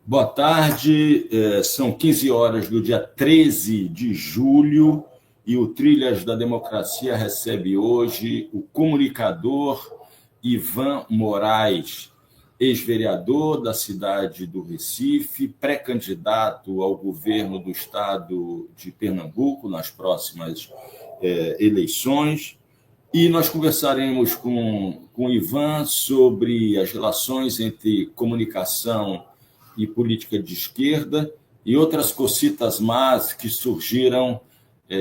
Boa tarde, são 15 horas do dia 13 de julho e o Trilhas da Democracia recebe hoje o comunicador Ivan Moraes, ex-vereador da cidade do Recife, pré-candidato ao governo do estado de Pernambuco nas próximas eleições. E nós conversaremos com o Ivan sobre as relações entre comunicação e política de esquerda e outras cositas más que surgiram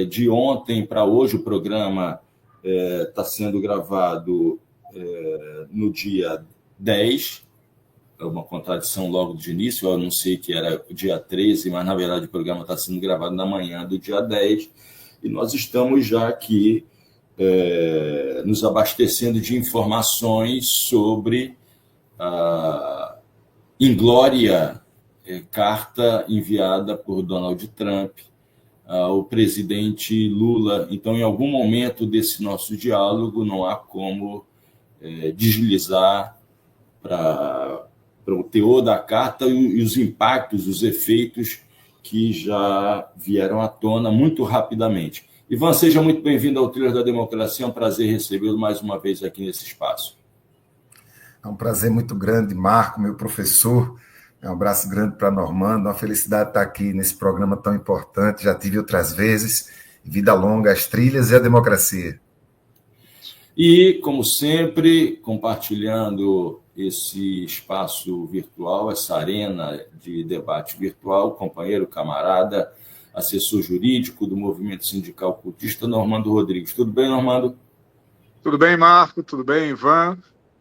de ontem para hoje. O programa está sendo gravado no dia 10, é uma contradição logo de início, eu anunciei que era o dia 13, mas na verdade o programa está sendo gravado na manhã do dia 10, e nós estamos já aqui nos abastecendo de informações sobre a inglória carta enviada por Donald Trump ao presidente Lula. Então, em algum momento desse nosso diálogo, não há como deslizar para o teor da carta e os impactos, os efeitos que já vieram à tona muito rapidamente. Ivan, seja muito bem-vindo ao Trilhas da Democracia, é um prazer recebê-lo mais uma vez aqui nesse espaço. É um prazer muito grande, Marco, meu professor. Um abraço grande para Normando, uma felicidade estar aqui nesse programa tão importante, já tive outras vezes. Vida longa, as trilhas e a democracia. E, como sempre, compartilhando esse espaço virtual, essa arena de debate virtual, companheiro, camarada, assessor jurídico do Movimento Sindical Cultista, Normando Rodrigues. Tudo bem, Normando? Tudo bem, Marco? Tudo bem, Ivan?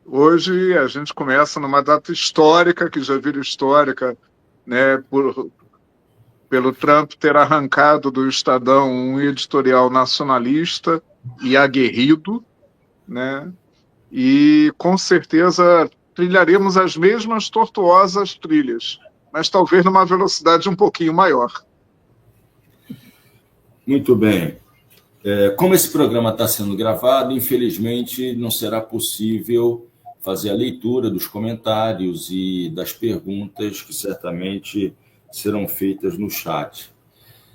Hoje a gente começa numa data histórica, que já vira histórica, né, pelo Trump ter arrancado do Estadão um editorial nacionalista e aguerrido, né? E com certeza trilharemos as mesmas tortuosas trilhas, mas talvez numa velocidade um pouquinho maior. Muito bem. Como esse programa está sendo gravado, infelizmente não será possível fazer a leitura dos comentários e das perguntas que certamente serão feitas no chat.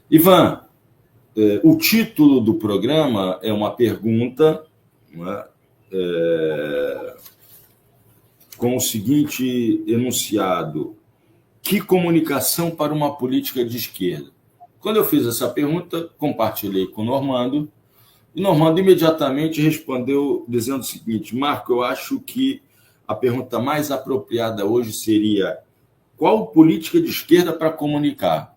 Ivan, o título do programa é uma pergunta, com o seguinte enunciado: que comunicação para uma política de esquerda? Quando eu fiz essa pergunta, compartilhei com o Normando, e Normando imediatamente respondeu dizendo o seguinte: Marco, eu acho que a pergunta mais apropriada hoje seria: qual política de esquerda para comunicar?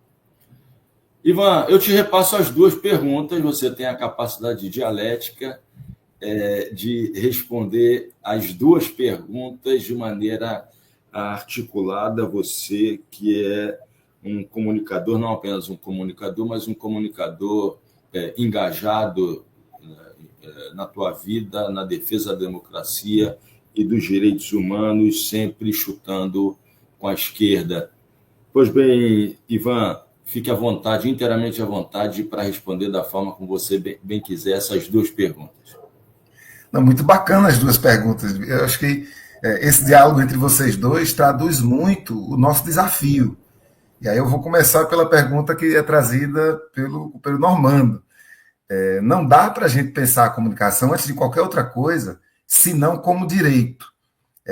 Ivan, eu te repasso as duas perguntas, você tem a capacidade dialética de responder as duas perguntas de maneira articulada, você que é um comunicador, não apenas um comunicador, mas um comunicador engajado na tua vida, na defesa da democracia e dos direitos humanos, sempre chutando com a esquerda. Pois bem, Ivan, fique à vontade, inteiramente à vontade, para responder da forma como você bem quiser essas duas perguntas. Não, muito bacana as duas perguntas. Eu acho que esse diálogo entre vocês dois traduz muito o nosso desafio. E aí eu vou começar pela pergunta que é trazida pelo Normando. Não dá para a gente pensar a comunicação, antes de qualquer outra coisa, senão como direito.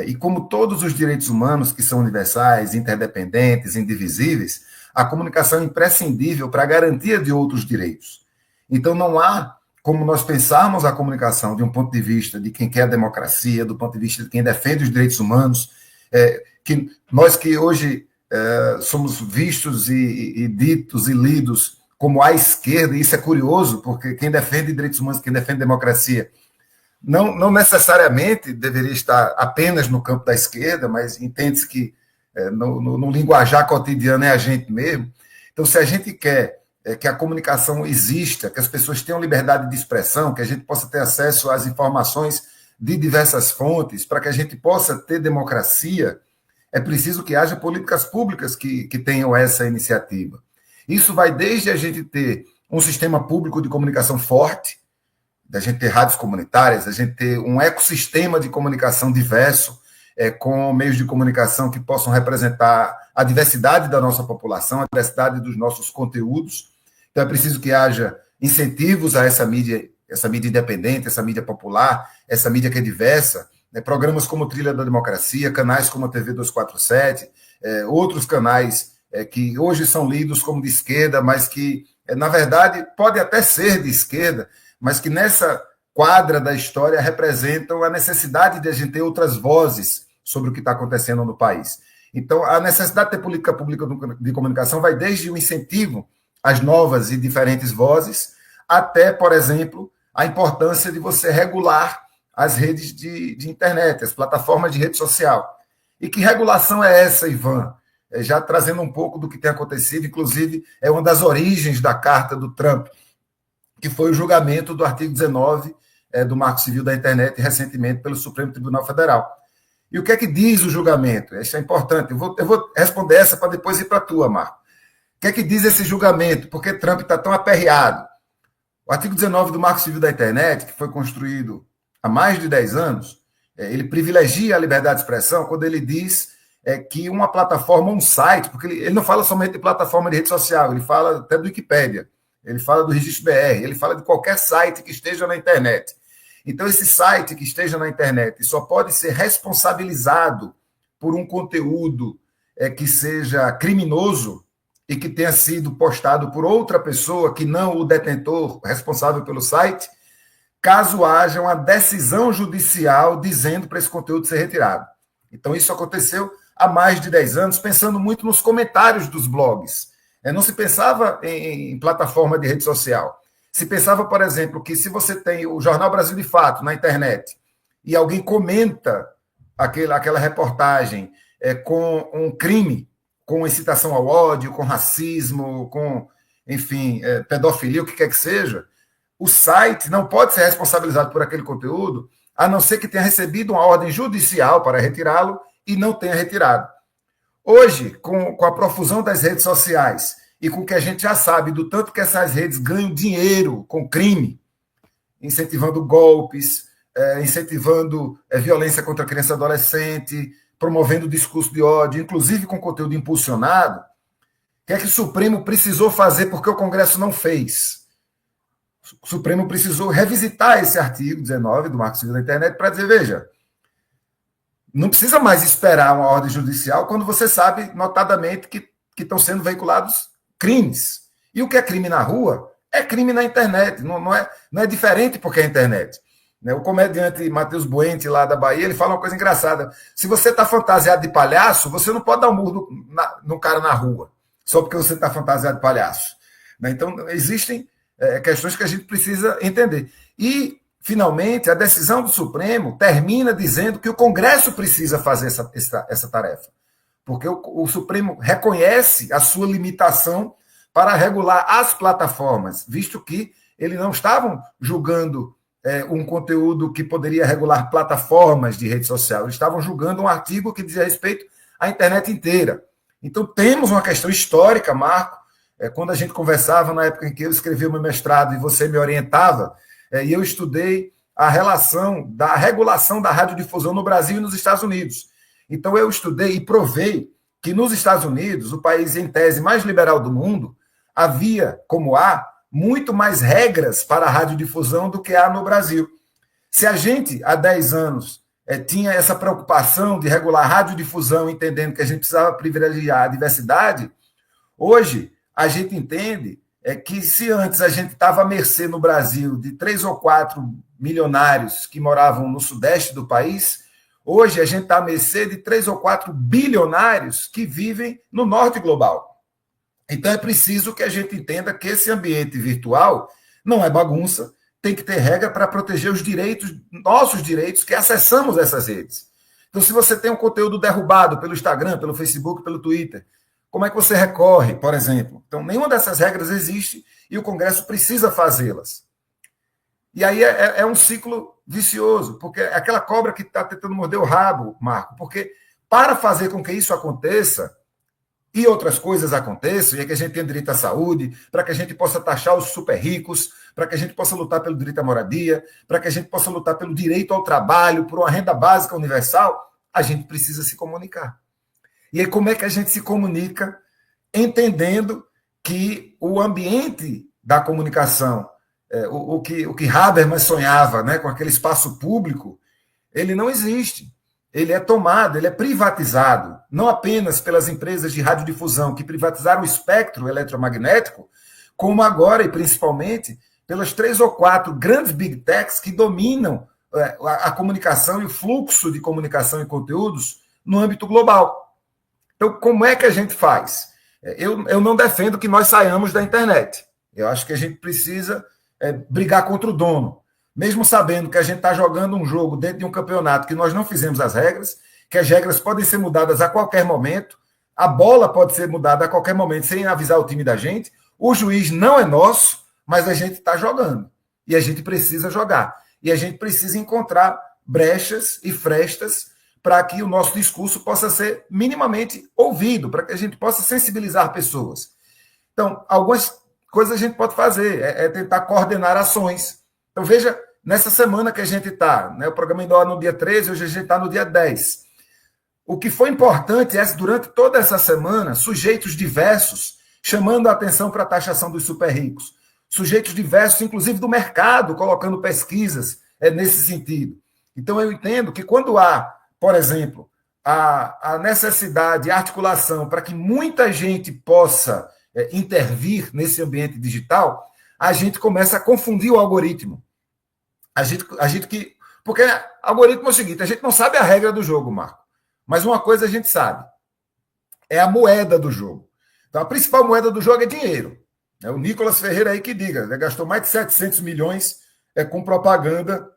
E como todos os direitos humanos, que são universais, interdependentes, indivisíveis, a comunicação é imprescindível para a garantia de outros direitos. Então não há como nós pensarmos a comunicação de um ponto de vista de quem quer a democracia, do ponto de vista de quem defende os direitos humanos, que nós que hoje somos vistos e ditos e lidos como à esquerda, e isso é curioso, porque quem defende direitos humanos, quem defende democracia, não necessariamente deveria estar apenas no campo da esquerda, mas entende-se que no linguajar cotidiano é a gente mesmo. Então, se a gente quer que a comunicação exista, que as pessoas tenham liberdade de expressão, que a gente possa ter acesso às informações de diversas fontes, para que a gente possa ter democracia, é preciso que haja políticas públicas que tenham essa iniciativa. Isso vai desde a gente ter um sistema público de comunicação forte, da gente ter rádios comunitárias, a gente ter um ecossistema de comunicação diverso, com meios de comunicação que possam representar a diversidade da nossa população, a diversidade dos nossos conteúdos. Então, é preciso que haja incentivos a essa mídia independente, essa mídia popular, essa mídia que é diversa, né? Programas como Trilha da Democracia, canais como a TV 247, outros canais que hoje são lidos como de esquerda, mas que, na verdade, podem até ser de esquerda, mas que nessa quadra da história representam a necessidade de a gente ter outras vozes sobre o que está acontecendo no país. Então, a necessidade de ter política pública de comunicação vai desde o incentivo às novas e diferentes vozes, até, por exemplo, a importância de você regular as redes de internet, as plataformas de rede social. E que regulação é essa, Ivan? Já trazendo um pouco do que tem acontecido, inclusive é uma das origens da carta do Trump, que foi o julgamento do artigo 19 do Marco Civil da Internet, recentemente pelo Supremo Tribunal Federal. E o que é que diz o julgamento? Isso é importante. Eu vou responder essa para depois ir para a tua, Marco. O que é que diz esse julgamento? Por que Trump está tão aperreado? O artigo 19 do Marco Civil da Internet, que foi construído há mais de 10 anos, ele privilegia a liberdade de expressão quando ele diz que uma plataforma, um site, porque ele não fala somente de plataforma de rede social, ele fala até do Wikipédia, ele fala do Registro BR, ele fala de qualquer site que esteja na internet. Então, esse site que esteja na internet só pode ser responsabilizado por um conteúdo que seja criminoso e que tenha sido postado por outra pessoa que não o detentor responsável pelo site, caso haja uma decisão judicial dizendo para esse conteúdo ser retirado. Então, isso aconteceu há mais de 10 anos, pensando muito nos comentários dos blogs. Não se pensava em plataforma de rede social. Se pensava, por exemplo, que se você tem o Jornal Brasil de Fato na internet e alguém comenta aquela reportagem com um crime, com incitação ao ódio, com racismo, com, enfim, pedofilia, o que quer que seja, o site não pode ser responsabilizado por aquele conteúdo, a não ser que tenha recebido uma ordem judicial para retirá-lo e não tenha retirado. Hoje, com a profusão das redes sociais e com o que a gente já sabe do tanto que essas redes ganham dinheiro com crime, incentivando golpes, incentivando violência contra a criança e adolescente, promovendo discurso de ódio, inclusive com conteúdo impulsionado, o que é que o Supremo precisou fazer porque o Congresso não fez? O Supremo precisou revisitar esse artigo 19 do Marco Civil da Internet para dizer, veja, não precisa mais esperar uma ordem judicial quando você sabe, notadamente, que estão sendo veiculados crimes. E o que é crime na rua é crime na internet. Não é diferente porque é internet. O comediante Matheus Buente, lá da Bahia, ele fala uma coisa engraçada. Se você está fantasiado de palhaço, você não pode dar um murro no cara na rua, só porque você está fantasiado de palhaço. Então, existem questões que a gente precisa entender. E, finalmente, a decisão do Supremo termina dizendo que o Congresso precisa fazer essa tarefa. Porque o Supremo reconhece a sua limitação para regular as plataformas, visto que eles não estavam julgando um conteúdo que poderia regular plataformas de rede social. Eles estavam julgando um artigo que dizia respeito à internet inteira. Então, temos uma questão histórica, Marco. Quando a gente conversava na época em que eu escrevi o meu mestrado e você me orientava, e eu estudei a relação da regulação da radiodifusão no Brasil e nos Estados Unidos. Então, eu estudei e provei que nos Estados Unidos, o país em tese mais liberal do mundo, havia, como há, muito mais regras para a radiodifusão do que há no Brasil. Se a gente, há 10 anos, tinha essa preocupação de regular a radiodifusão, entendendo que a gente precisava privilegiar a diversidade, hoje a gente entende que se antes a gente estava à mercê no Brasil de 3 ou 4 milionários que moravam no sudeste do país, hoje a gente está à mercê de 3 ou 4 bilionários que vivem no norte global. Então, é preciso que a gente entenda que esse ambiente virtual não é bagunça, tem que ter regra para proteger os direitos, nossos direitos, que acessamos essas redes. Então, se você tem um conteúdo derrubado pelo Instagram, pelo Facebook, pelo Twitter, como é que você recorre, por exemplo? Então, nenhuma dessas regras existe e o Congresso precisa fazê-las. E aí é um ciclo vicioso, porque é aquela cobra que está tentando morder o rabo, Marco, porque para fazer com que isso aconteça, e outras coisas aconteçam, e é que a gente tenha direito à saúde, para que a gente possa taxar os super ricos, para que a gente possa lutar pelo direito à moradia, para que a gente possa lutar pelo direito ao trabalho, por uma renda básica universal, a gente precisa se comunicar. E aí como é que a gente se comunica entendendo que o ambiente da comunicação, o que Habermas sonhava, né, com aquele espaço público, ele não existe. Ele é tomado, ele é privatizado, não apenas pelas empresas de radiodifusão que privatizaram o espectro eletromagnético, como agora e principalmente pelas 3 ou 4 grandes big techs que dominam a comunicação e o fluxo de comunicação e conteúdos no âmbito global. Então, como é que a gente faz? Eu não defendo que nós saiamos da internet. Eu acho que a gente precisa brigar contra o dono. Mesmo sabendo que a gente está jogando um jogo dentro de um campeonato que nós não fizemos as regras, que as regras podem ser mudadas a qualquer momento, a bola pode ser mudada a qualquer momento sem avisar o time da gente, o juiz não é nosso, mas a gente está jogando. E a gente precisa jogar. E a gente precisa encontrar brechas e frestas para que o nosso discurso possa ser minimamente ouvido, para que a gente possa sensibilizar pessoas. Então, algumas coisas a gente pode fazer, é tentar coordenar ações. Então, veja, nessa semana que a gente está, né, o programa ainda no dia 13, hoje a gente está no dia 10. O que foi importante é, durante toda essa semana, sujeitos diversos chamando a atenção para a taxação dos super ricos. Sujeitos diversos, inclusive do mercado, colocando pesquisas nesse sentido. Então, eu entendo que quando há, por exemplo, a necessidade e articulação para que muita gente possa intervir nesse ambiente digital, a gente começa a confundir o algoritmo. Porque algoritmo é o seguinte, a gente não sabe a regra do jogo, Marco, mas uma coisa a gente sabe, é a moeda do jogo. Então, a principal moeda do jogo é dinheiro. É o Nicolas Ferreira aí que diga, gastou mais de 700 milhões com propaganda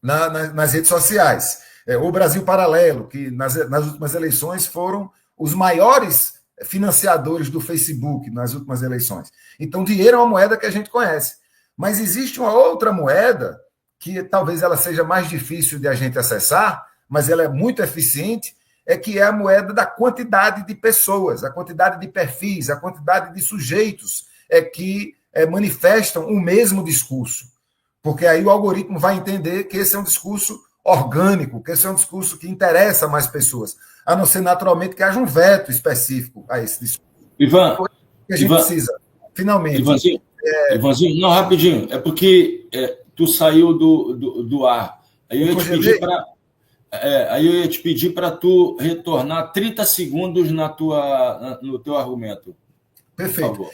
nas redes sociais. O Brasil Paralelo, que nas últimas eleições foram os maiores financiadores do Facebook nas últimas eleições. Então, dinheiro é uma moeda que a gente conhece. Mas existe uma outra moeda que talvez ela seja mais difícil de a gente acessar, mas ela é muito eficiente, que é a moeda da quantidade de pessoas, a quantidade de perfis, a quantidade de sujeitos que manifestam o mesmo discurso. Porque aí o algoritmo vai entender que esse é um discurso orgânico, que esse é um discurso que interessa mais pessoas, a não ser naturalmente que haja um veto específico a esse discurso. Ivan, que a gente precisa, finalmente. Ivanzinho, não, rapidinho, é porque tu saiu do ar. Aí eu ia te pedir para tu retornar 30 segundos no teu argumento. Perfeito.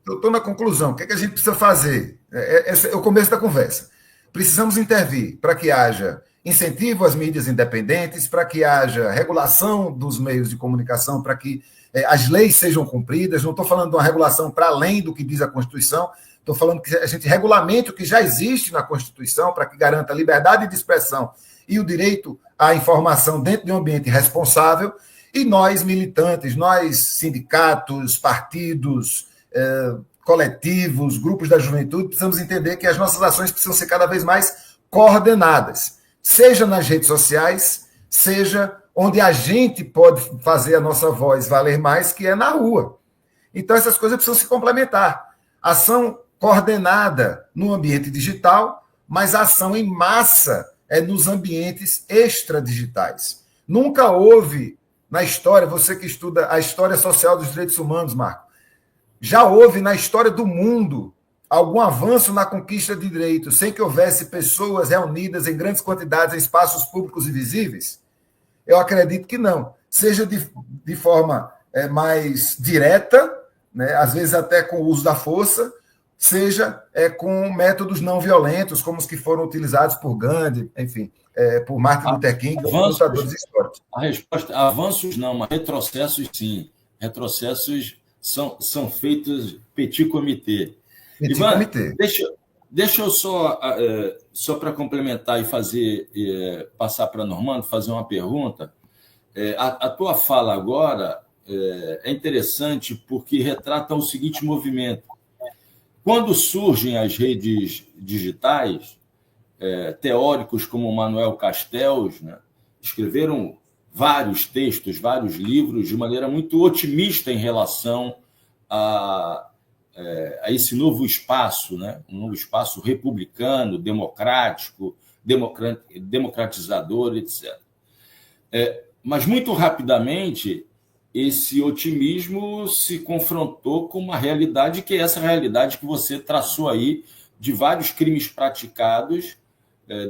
Eu estou na conclusão. O que a gente precisa fazer? Esse é o começo da conversa. Precisamos intervir para que haja incentivo às mídias independentes, para que haja regulação dos meios de comunicação, para que as leis sejam cumpridas. Não estou falando de uma regulação para além do que diz a Constituição, estou falando que a gente regulamente o que já existe na Constituição para que garanta a liberdade de expressão e o direito à informação dentro de um ambiente responsável. E nós, militantes, nós, sindicatos, partidos, coletivos, grupos da juventude, precisamos entender que as nossas ações precisam ser cada vez mais coordenadas, seja nas redes sociais, seja onde a gente pode fazer a nossa voz valer mais, que é na rua. Então, essas coisas precisam se complementar. Ação coordenada no ambiente digital, mas ação em massa nos ambientes extradigitais. Nunca houve na história, você que estuda a história social dos direitos humanos, Marco, já houve na história do mundo algum avanço na conquista de direitos sem que houvesse pessoas reunidas em grandes quantidades em espaços públicos e visíveis? Eu acredito que não. Seja de forma mais direta, né, às vezes até com o uso da força, seja com métodos não violentos, como os que foram utilizados por Gandhi, enfim, por Martin Luther King, lutadores históricos. A resposta, avanços não, mas retrocessos sim. Retrocessos são feitos petit comité. Ivan, deixa eu só para complementar e passar para Normando, fazer uma pergunta. A tua fala agora é interessante porque retrata o seguinte movimento. Quando surgem as redes digitais, teóricos como Manuel Castells, né, escreveram vários textos, vários livros, de maneira muito otimista em relação a esse novo espaço, né? Um novo espaço republicano, democrático, democratizador, etc. Mas, muito rapidamente, esse otimismo se confrontou com uma realidade que é essa realidade que você traçou aí, de vários crimes praticados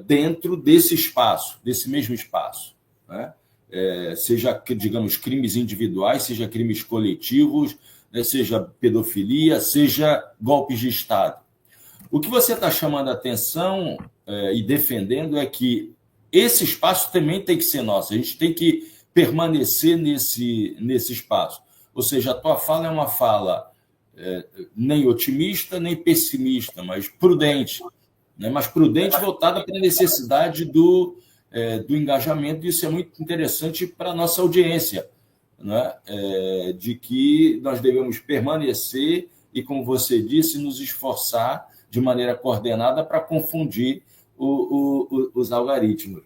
dentro desse espaço, desse mesmo espaço, né? Seja, digamos, crimes individuais, seja crimes coletivos, né? Seja pedofilia, seja golpes de Estado. O que você está chamando a atenção e defendendo é que esse espaço também tem que ser nosso, a gente tem que permanecer nesse espaço. Ou seja, a tua fala é uma fala nem otimista, nem pessimista, mas prudente, né? Mas prudente voltada para a necessidade do engajamento. Isso é muito interessante para a nossa audiência, né? De que nós devemos permanecer e, como você disse, nos esforçar de maneira coordenada para confundir os algoritmos.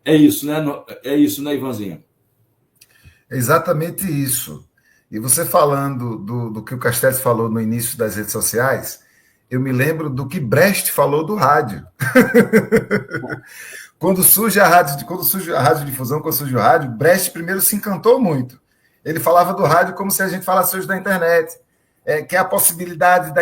É isso, né, Ivanzinho? É exatamente isso. E você falando do que o Castells falou no início das redes sociais, eu me lembro do que Brecht falou do rádio. Quando surge a radiodifusão, quando surge o rádio, Brecht primeiro se encantou muito. Ele falava do rádio como se a gente falasse hoje da internet, que é a possibilidade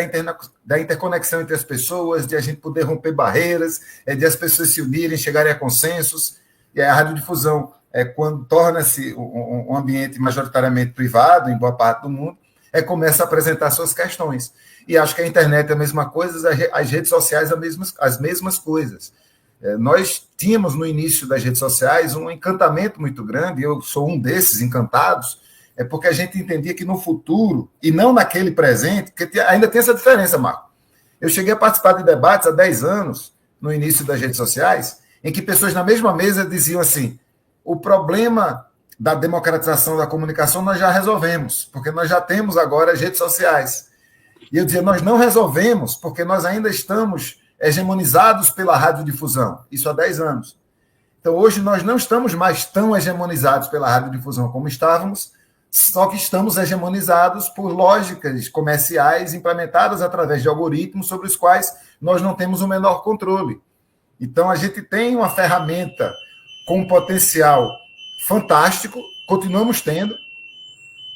da interconexão entre as pessoas, de a gente poder romper barreiras, de as pessoas se unirem, chegarem a consensos. E a radiodifusão, quando torna-se um ambiente majoritariamente privado, em boa parte do mundo, começa a apresentar suas questões. E acho que a internet é a mesma coisa, as redes sociais as mesmas coisas. Nós tínhamos no início das redes sociais um encantamento muito grande, eu sou um desses encantados, porque a gente entendia que no futuro, e não naquele presente, porque ainda tem essa diferença, Marco. Eu cheguei a participar de debates há 10 anos, no início das redes sociais, em que pessoas na mesma mesa diziam assim: o problema da democratização da comunicação nós já resolvemos, porque nós já temos agora as redes sociais. E eu dizia, nós não resolvemos, porque nós ainda estamos hegemonizados pela radiodifusão, isso há 10 anos. Então, hoje, nós não estamos mais tão hegemonizados pela radiodifusão como estávamos, só que estamos hegemonizados por lógicas comerciais implementadas através de algoritmos sobre os quais nós não temos o menor controle. Então, a gente tem uma ferramenta com um potencial fantástico, continuamos tendo.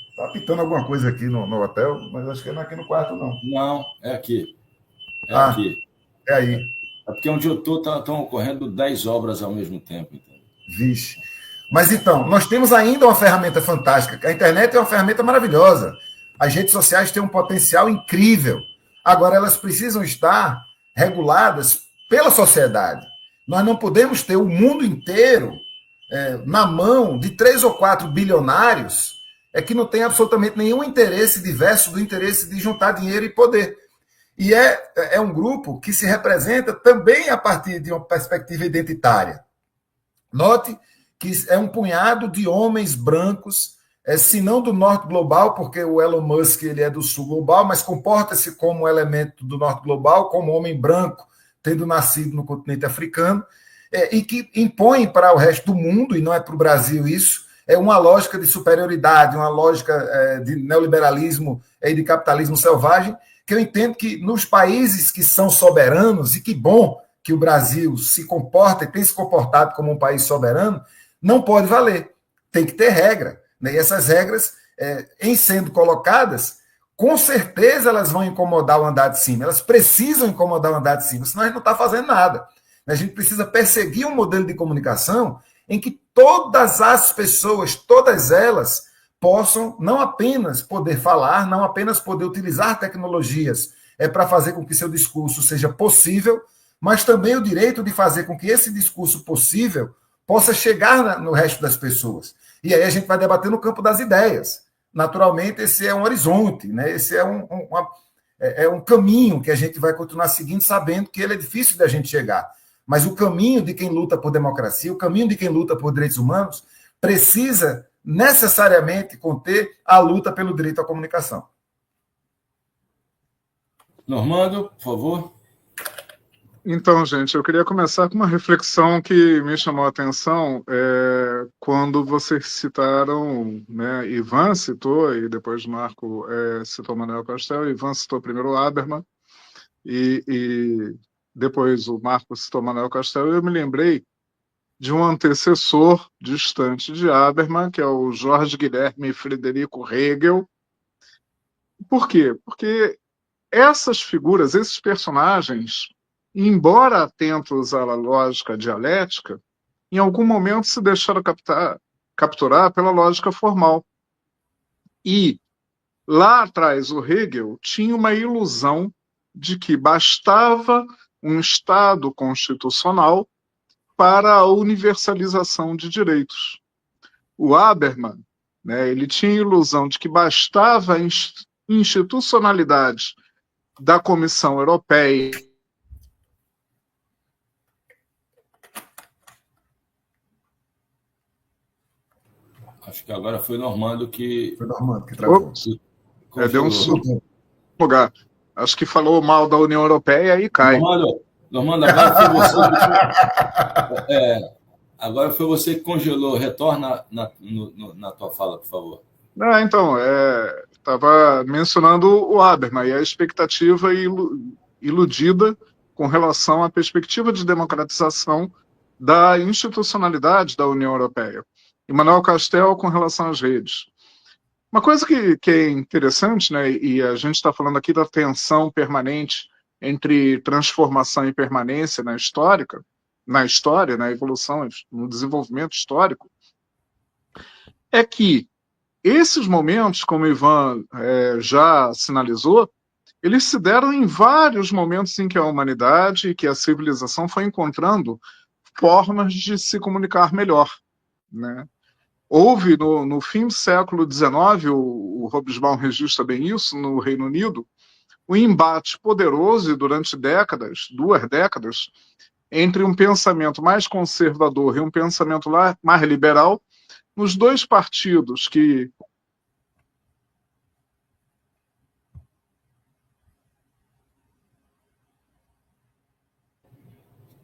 Está apitando alguma coisa aqui no hotel, mas acho que não é aqui no quarto, não. Não, é aqui. Aqui. É aí. É porque onde eu estou estão ocorrendo 10 obras ao mesmo tempo. Então. Vixe. Mas então, nós temos ainda uma ferramenta fantástica. A internet é uma ferramenta maravilhosa. As redes sociais têm um potencial incrível. Agora, elas precisam estar reguladas pela sociedade. Nós não podemos ter o mundo inteiro na mão de 3 ou 4 bilionários que não tem absolutamente nenhum interesse diverso do interesse de juntar dinheiro e poder. E é um grupo que se representa também a partir de uma perspectiva identitária. Note que é um punhado de homens brancos, se não do norte global, porque o Elon Musk ele é do sul global, mas comporta-se como um elemento do norte global, como homem branco, tendo nascido no continente africano, e que impõe para o resto do mundo, e não é para o Brasil isso, uma lógica de superioridade, uma lógica de neoliberalismo e de capitalismo selvagem, que eu entendo que nos países que são soberanos, e que bom que o Brasil se comporta e tem se comportado como um país soberano, não pode valer. Tem que ter regra. Né? E essas regras, em sendo colocadas, com certeza elas vão incomodar o andar de cima. Elas precisam incomodar o andar de cima, senão a gente não está fazendo nada. A gente precisa perseguir um modelo de comunicação em que todas as pessoas, todas elas, possam não apenas poder falar, não apenas poder utilizar tecnologias para fazer com que seu discurso seja possível, mas também o direito de fazer com que esse discurso possível possa chegar no resto das pessoas. E aí a gente vai debater no campo das ideias. Naturalmente, esse é um horizonte, né? Esse é um caminho que a gente vai continuar seguindo, sabendo que ele é difícil da gente chegar. Mas o caminho de quem luta por democracia, o caminho de quem luta por direitos humanos, precisa necessariamente conter a luta pelo direito à comunicação. Normando, por favor. Então, gente, eu queria começar com uma reflexão que me chamou a atenção quando vocês citaram, né, Ivan citou, e depois Marco citou Manuel Castells, Ivan citou primeiro o Habermas, e depois o Marco citou Manuel Castells, e eu me lembrei de um antecessor distante de Habermas, que é o Jorge Guilherme Frederico Hegel. Por quê? Porque essas figuras, esses personagens, embora atentos à lógica dialética, em algum momento se deixaram capturar pela lógica formal. E lá atrás o Hegel tinha uma ilusão de que bastava um Estado constitucional para a universalização de direitos. O Habermas, né, ele tinha a ilusão de que bastava a institucionalidade da Comissão Europeia. Acho que agora foi Normando que. Foi Normando que travou. Deu um susto no lugar. Acho que falou mal da União Europeia e cai. Normando, agora foi você que, agora foi você que congelou. Retorna na tua fala, por favor. Então, estava mencionando o Habermas e a expectativa iludida com relação à perspectiva de democratização da institucionalidade da União Europeia. E Manuel Castells com relação às redes. Uma coisa que é interessante, né, e a gente está falando aqui da tensão permanente entre transformação e permanência na história, na evolução, no desenvolvimento histórico, é que esses momentos, como o Ivan já sinalizou, eles se deram em vários momentos em que a humanidade e que a civilização foi encontrando formas de se comunicar melhor, né? Houve, no fim do século XIX, o Hobsbawm registra bem isso, no Reino Unido, um embate poderoso e durante décadas, 2 décadas, entre um pensamento mais conservador e um pensamento mais liberal, nos 2 partidos que...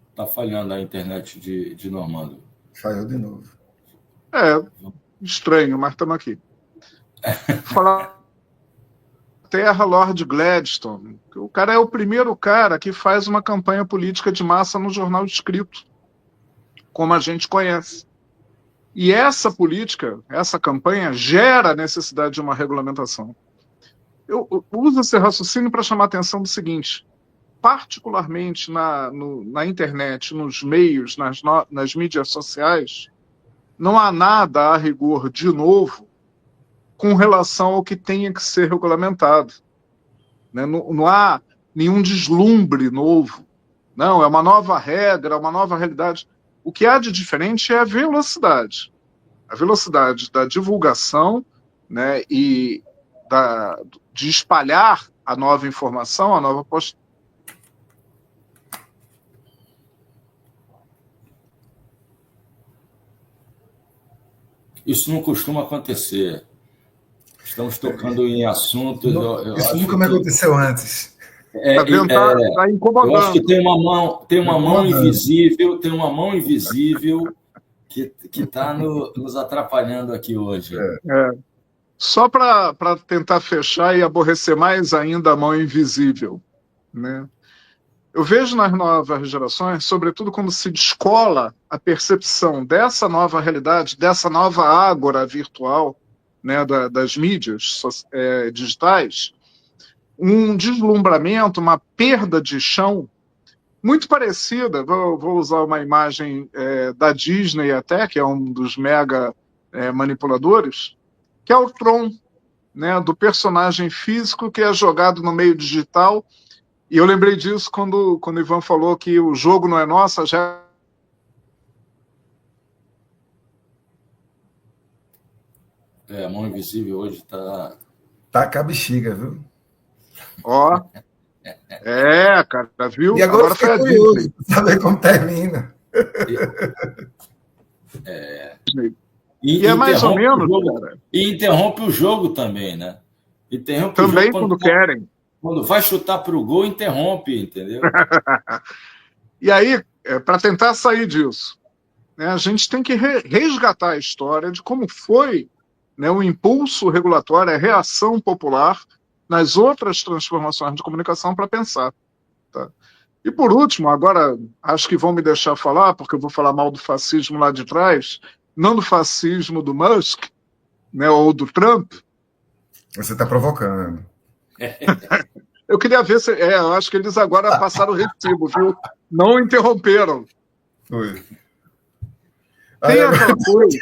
Está falhando a internet de Normando. Falhou de novo. Estranho, mas estamos aqui. Falar Terra, Lord Gladstone. O cara é o primeiro cara que faz uma campanha política de massa no jornal escrito, como a gente conhece. E essa política, essa campanha, gera a necessidade de uma regulamentação. Eu uso esse raciocínio para chamar a atenção do seguinte: particularmente na internet, nos meios, nas mídias sociais, não há nada a rigor de novo com relação ao que tenha que ser regulamentado. Né? Não há nenhum deslumbre novo. Não, é uma nova regra, uma nova realidade. O que há de diferente é a velocidade. A velocidade da divulgação, né, e de espalhar a nova informação, a nova postagem. Isso não costuma acontecer. Estamos tocando em assuntos... Isso nunca me aconteceu antes. Tá incomodando. Eu acho que tem uma mão invisível, que está nos atrapalhando aqui hoje. Só para tentar fechar e aborrecer mais ainda a mão invisível, né? Eu vejo nas novas gerações, sobretudo quando se descola a percepção dessa nova realidade, dessa nova ágora virtual, né, das mídias digitais, um deslumbramento, uma perda de chão muito parecida. Vou usar uma imagem da Disney até, que é um dos mega manipuladores, que é o Tron, né, do personagem físico que é jogado no meio digital. E eu lembrei disso quando o Ivan falou que o jogo não é nosso, já... A mão invisível hoje está... Tá com a bexiga, viu? Ó. Cara, viu? E agora fiquei curioso para saber como termina. E é mais ou menos... Cara. E interrompe o jogo também, né? Interrompe também o jogo quando querem. Quando vai chutar para o gol, interrompe, entendeu? E aí, para tentar sair disso, né, a gente tem que resgatar a história de como foi, né, o impulso regulatório, a reação popular nas outras transformações de comunicação para pensar. Tá? E por último, agora acho que vão me deixar falar, porque eu vou falar mal do fascismo lá de trás, não do fascismo do Musk, né, ou do Trump. Você está provocando. Eu queria ver se. Eu acho que eles agora passaram o recibo, viu? Não interromperam. Foi. Tem aquela coisa.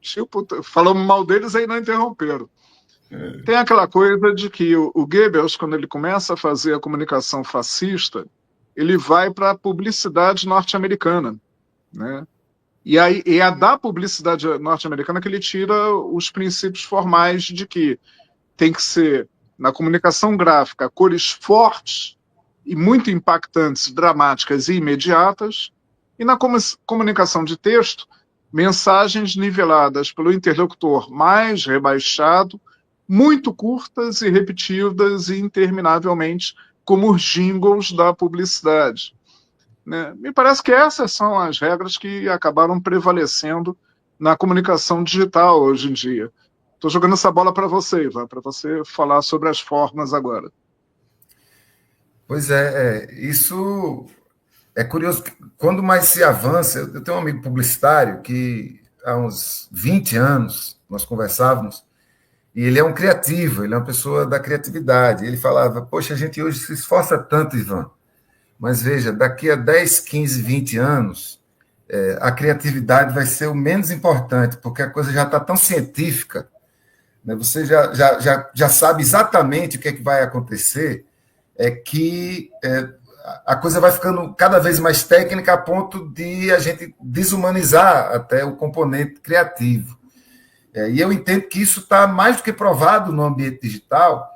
Tipo, falamos mal deles aí não interromperam. Tem aquela coisa de que o Goebbels, quando ele começa a fazer a comunicação fascista, ele vai para a publicidade norte-americana, né? E aí é da publicidade norte-americana que ele tira os princípios formais de que tem que ser, na comunicação gráfica, cores fortes e muito impactantes, dramáticas e imediatas, e na comunicação de texto, mensagens niveladas pelo interlocutor mais rebaixado, muito curtas e repetidas e interminavelmente, como os jingles da publicidade. Né? Me parece que essas são as regras que acabaram prevalecendo na comunicação digital hoje em dia. Estou jogando essa bola para você, Ivan, para você falar sobre as formas agora. Pois isso é curioso. Quando mais se avança, eu tenho um amigo publicitário que há uns 20 anos nós conversávamos, e ele é um criativo, ele é uma pessoa da criatividade. Ele falava, poxa, a gente hoje se esforça tanto, Ivan, mas veja, daqui a 10, 15, 20 anos, a criatividade vai ser o menos importante, porque a coisa já está tão científica, né? Você já sabe exatamente o que é que vai acontecer, que a coisa vai ficando cada vez mais técnica a ponto de a gente desumanizar até o componente criativo. E eu entendo que isso está mais do que provado no ambiente digital,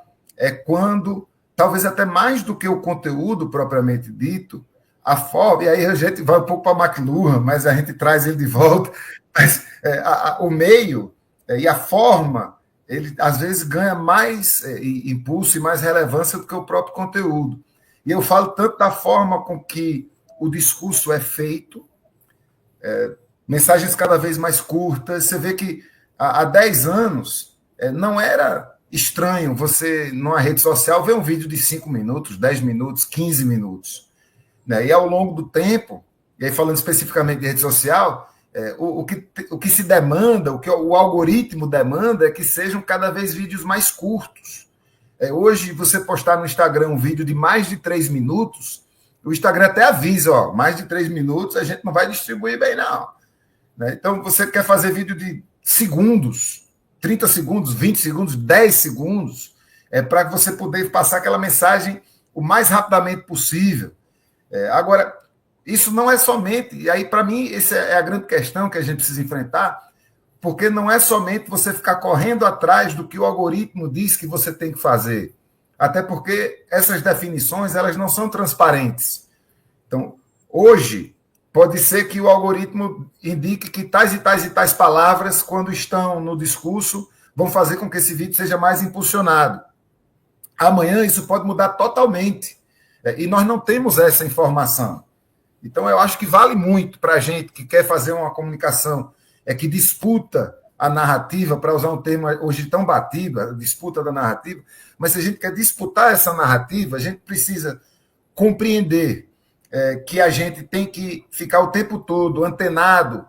quando, talvez até mais do que o conteúdo propriamente dito, a forma, e aí a gente vai um pouco para McLuhan, mas a gente traz ele de volta, mas o meio e a forma, ele às vezes ganha mais impulso e mais relevância do que o próprio conteúdo. E eu falo tanto da forma com que o discurso é feito, mensagens cada vez mais curtas. Você vê que há 10 anos não era estranho você, numa rede social, ver um vídeo de 5 minutos, 10 minutos, 15 minutos. Né? E ao longo do tempo, e aí falando especificamente de rede social, o que se demanda, o que o algoritmo demanda é que sejam cada vez vídeos mais curtos. Hoje, você postar no Instagram um vídeo de mais de 3 minutos, o Instagram até avisa, mais de 3 minutos a gente não vai distribuir bem, não. Né? Então, você quer fazer vídeo de segundos, 30 segundos, 20 segundos, 10 segundos, para você poder passar aquela mensagem o mais rapidamente possível. Agora, isso não é somente, e aí para mim essa é a grande questão que a gente precisa enfrentar, porque não é somente você ficar correndo atrás do que o algoritmo diz que você tem que fazer, até porque essas definições elas não são transparentes. Então, hoje, pode ser que o algoritmo indique que tais e tais e tais palavras, quando estão no discurso, vão fazer com que esse vídeo seja mais impulsionado. Amanhã isso pode mudar totalmente. E nós não temos essa informação. Então, eu acho que vale muito para a gente que quer fazer uma comunicação, que disputa a narrativa, para usar um termo hoje tão batido, a disputa da narrativa, mas se a gente quer disputar essa narrativa, a gente precisa compreender que a gente tem que ficar o tempo todo antenado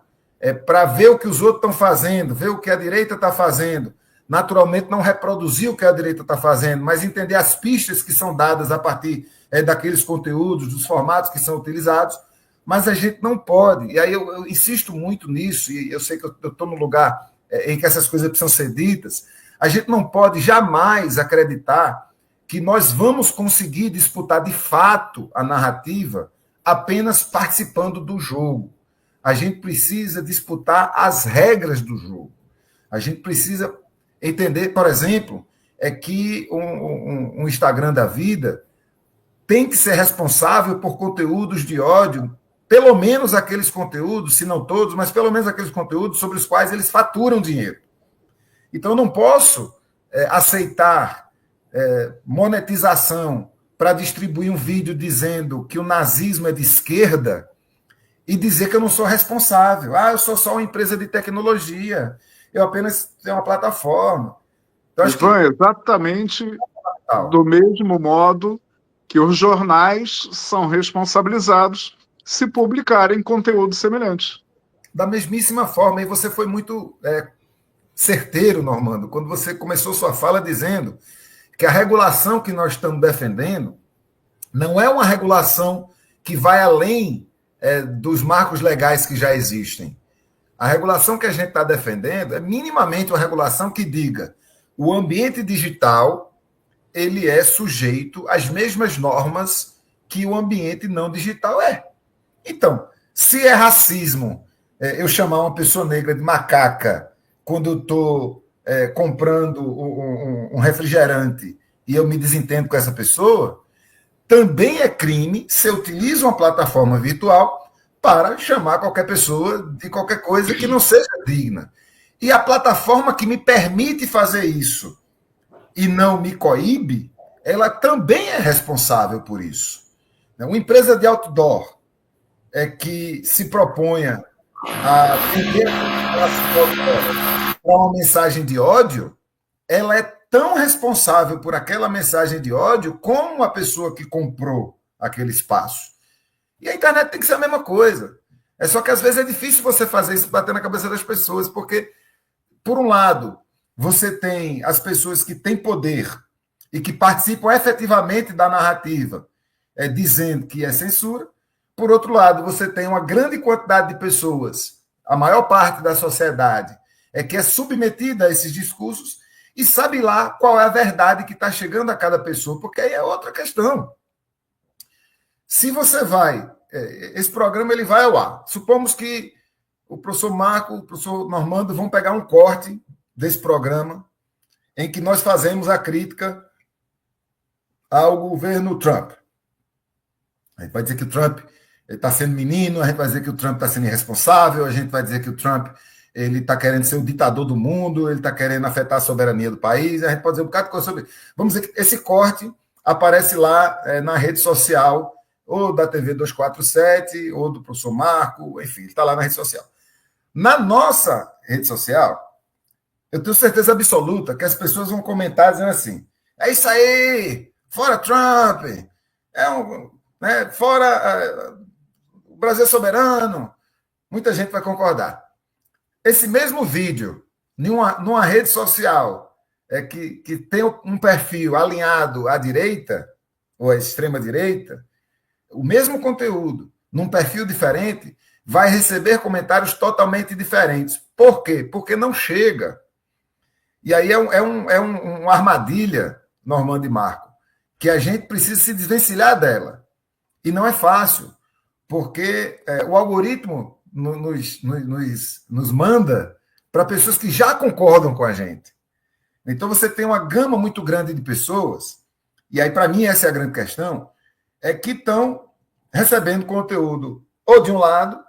para ver o que os outros estão fazendo, ver o que a direita está fazendo. Naturalmente, não reproduzir o que a direita está fazendo, mas entender as pistas que são dadas a partir daqueles conteúdos, dos formatos que são utilizados, mas a gente não pode. E aí eu insisto muito nisso, e eu sei que eu estou num lugar em que essas coisas precisam ser ditas. A gente não pode jamais acreditar que nós vamos conseguir disputar de fato a narrativa apenas participando do jogo. A gente precisa disputar as regras do jogo. A gente precisa entender, por exemplo, que um Instagram da vida tem que ser responsável por conteúdos de ódio, pelo menos aqueles conteúdos, se não todos, mas pelo menos aqueles conteúdos sobre os quais eles faturam dinheiro. Então, eu não posso aceitar monetização para distribuir um vídeo dizendo que o nazismo é de esquerda e dizer que eu não sou responsável. Eu sou só uma empresa de tecnologia, eu apenas tenho uma plataforma. Então, acho que exatamente do mesmo modo que os jornais são responsabilizados se publicarem conteúdo semelhante. Da mesmíssima forma, e você foi muito certeiro, Normando, quando você começou sua fala dizendo que a regulação que nós estamos defendendo não é uma regulação que vai além dos marcos legais que já existem. A regulação que a gente está defendendo é minimamente uma regulação que diga o ambiente digital ele é sujeito às mesmas normas que o ambiente não digital é. Então, se é racismo eu chamar uma pessoa negra de macaca quando eu estou comprando um refrigerante e eu me desentendo com essa pessoa, também é crime se eu utilizo uma plataforma virtual para chamar qualquer pessoa de qualquer coisa que não seja digna. E a plataforma que me permite fazer isso e não me coíbe, ela também é responsável por isso. Uma empresa de outdoor que se proponha a vender para uma mensagem de ódio, ela é tão responsável por aquela mensagem de ódio como a pessoa que comprou aquele espaço. E a internet tem que ser a mesma coisa. É só que às vezes é difícil você fazer isso bater na cabeça das pessoas, porque, por um lado, você tem as pessoas que têm poder e que participam efetivamente da narrativa, dizendo que é censura. Por outro lado, você tem uma grande quantidade de pessoas, a maior parte da sociedade, que é submetida a esses discursos e sabe lá qual é a verdade que está chegando a cada pessoa, porque aí é outra questão. Se você vai... esse programa ele vai ao ar. Supomos que o professor Marco, o professor Normando vão pegar um corte desse programa em que nós fazemos a crítica ao governo Trump. A gente vai dizer que o Trump está sendo menino, a gente vai dizer que o Trump está sendo irresponsável, a gente vai dizer que o Trump ele está querendo ser o ditador do mundo, ele está querendo afetar a soberania do país, a gente pode dizer um bocado de coisa sobre isso. Vamos dizer que esse corte aparece lá na rede social, ou da TV 247, ou do professor Marco, enfim, está lá na rede social. Na nossa rede social, eu tenho certeza absoluta que as pessoas vão comentar dizendo assim, é isso aí, fora Trump, fora o Brasil é soberano, muita gente vai concordar. Esse mesmo vídeo, numa rede social que tem um perfil alinhado à direita, ou à extrema-direita, o mesmo conteúdo, num perfil diferente, vai receber comentários totalmente diferentes. Por quê? Porque não chega. E aí uma armadilha, Normando e Marco, que a gente precisa se desvencilhar dela. E não é fácil, porque o algoritmo nos manda para pessoas que já concordam com a gente. Então você tem uma gama muito grande de pessoas, e aí para mim essa é a grande questão, que estão recebendo conteúdo ou de um lado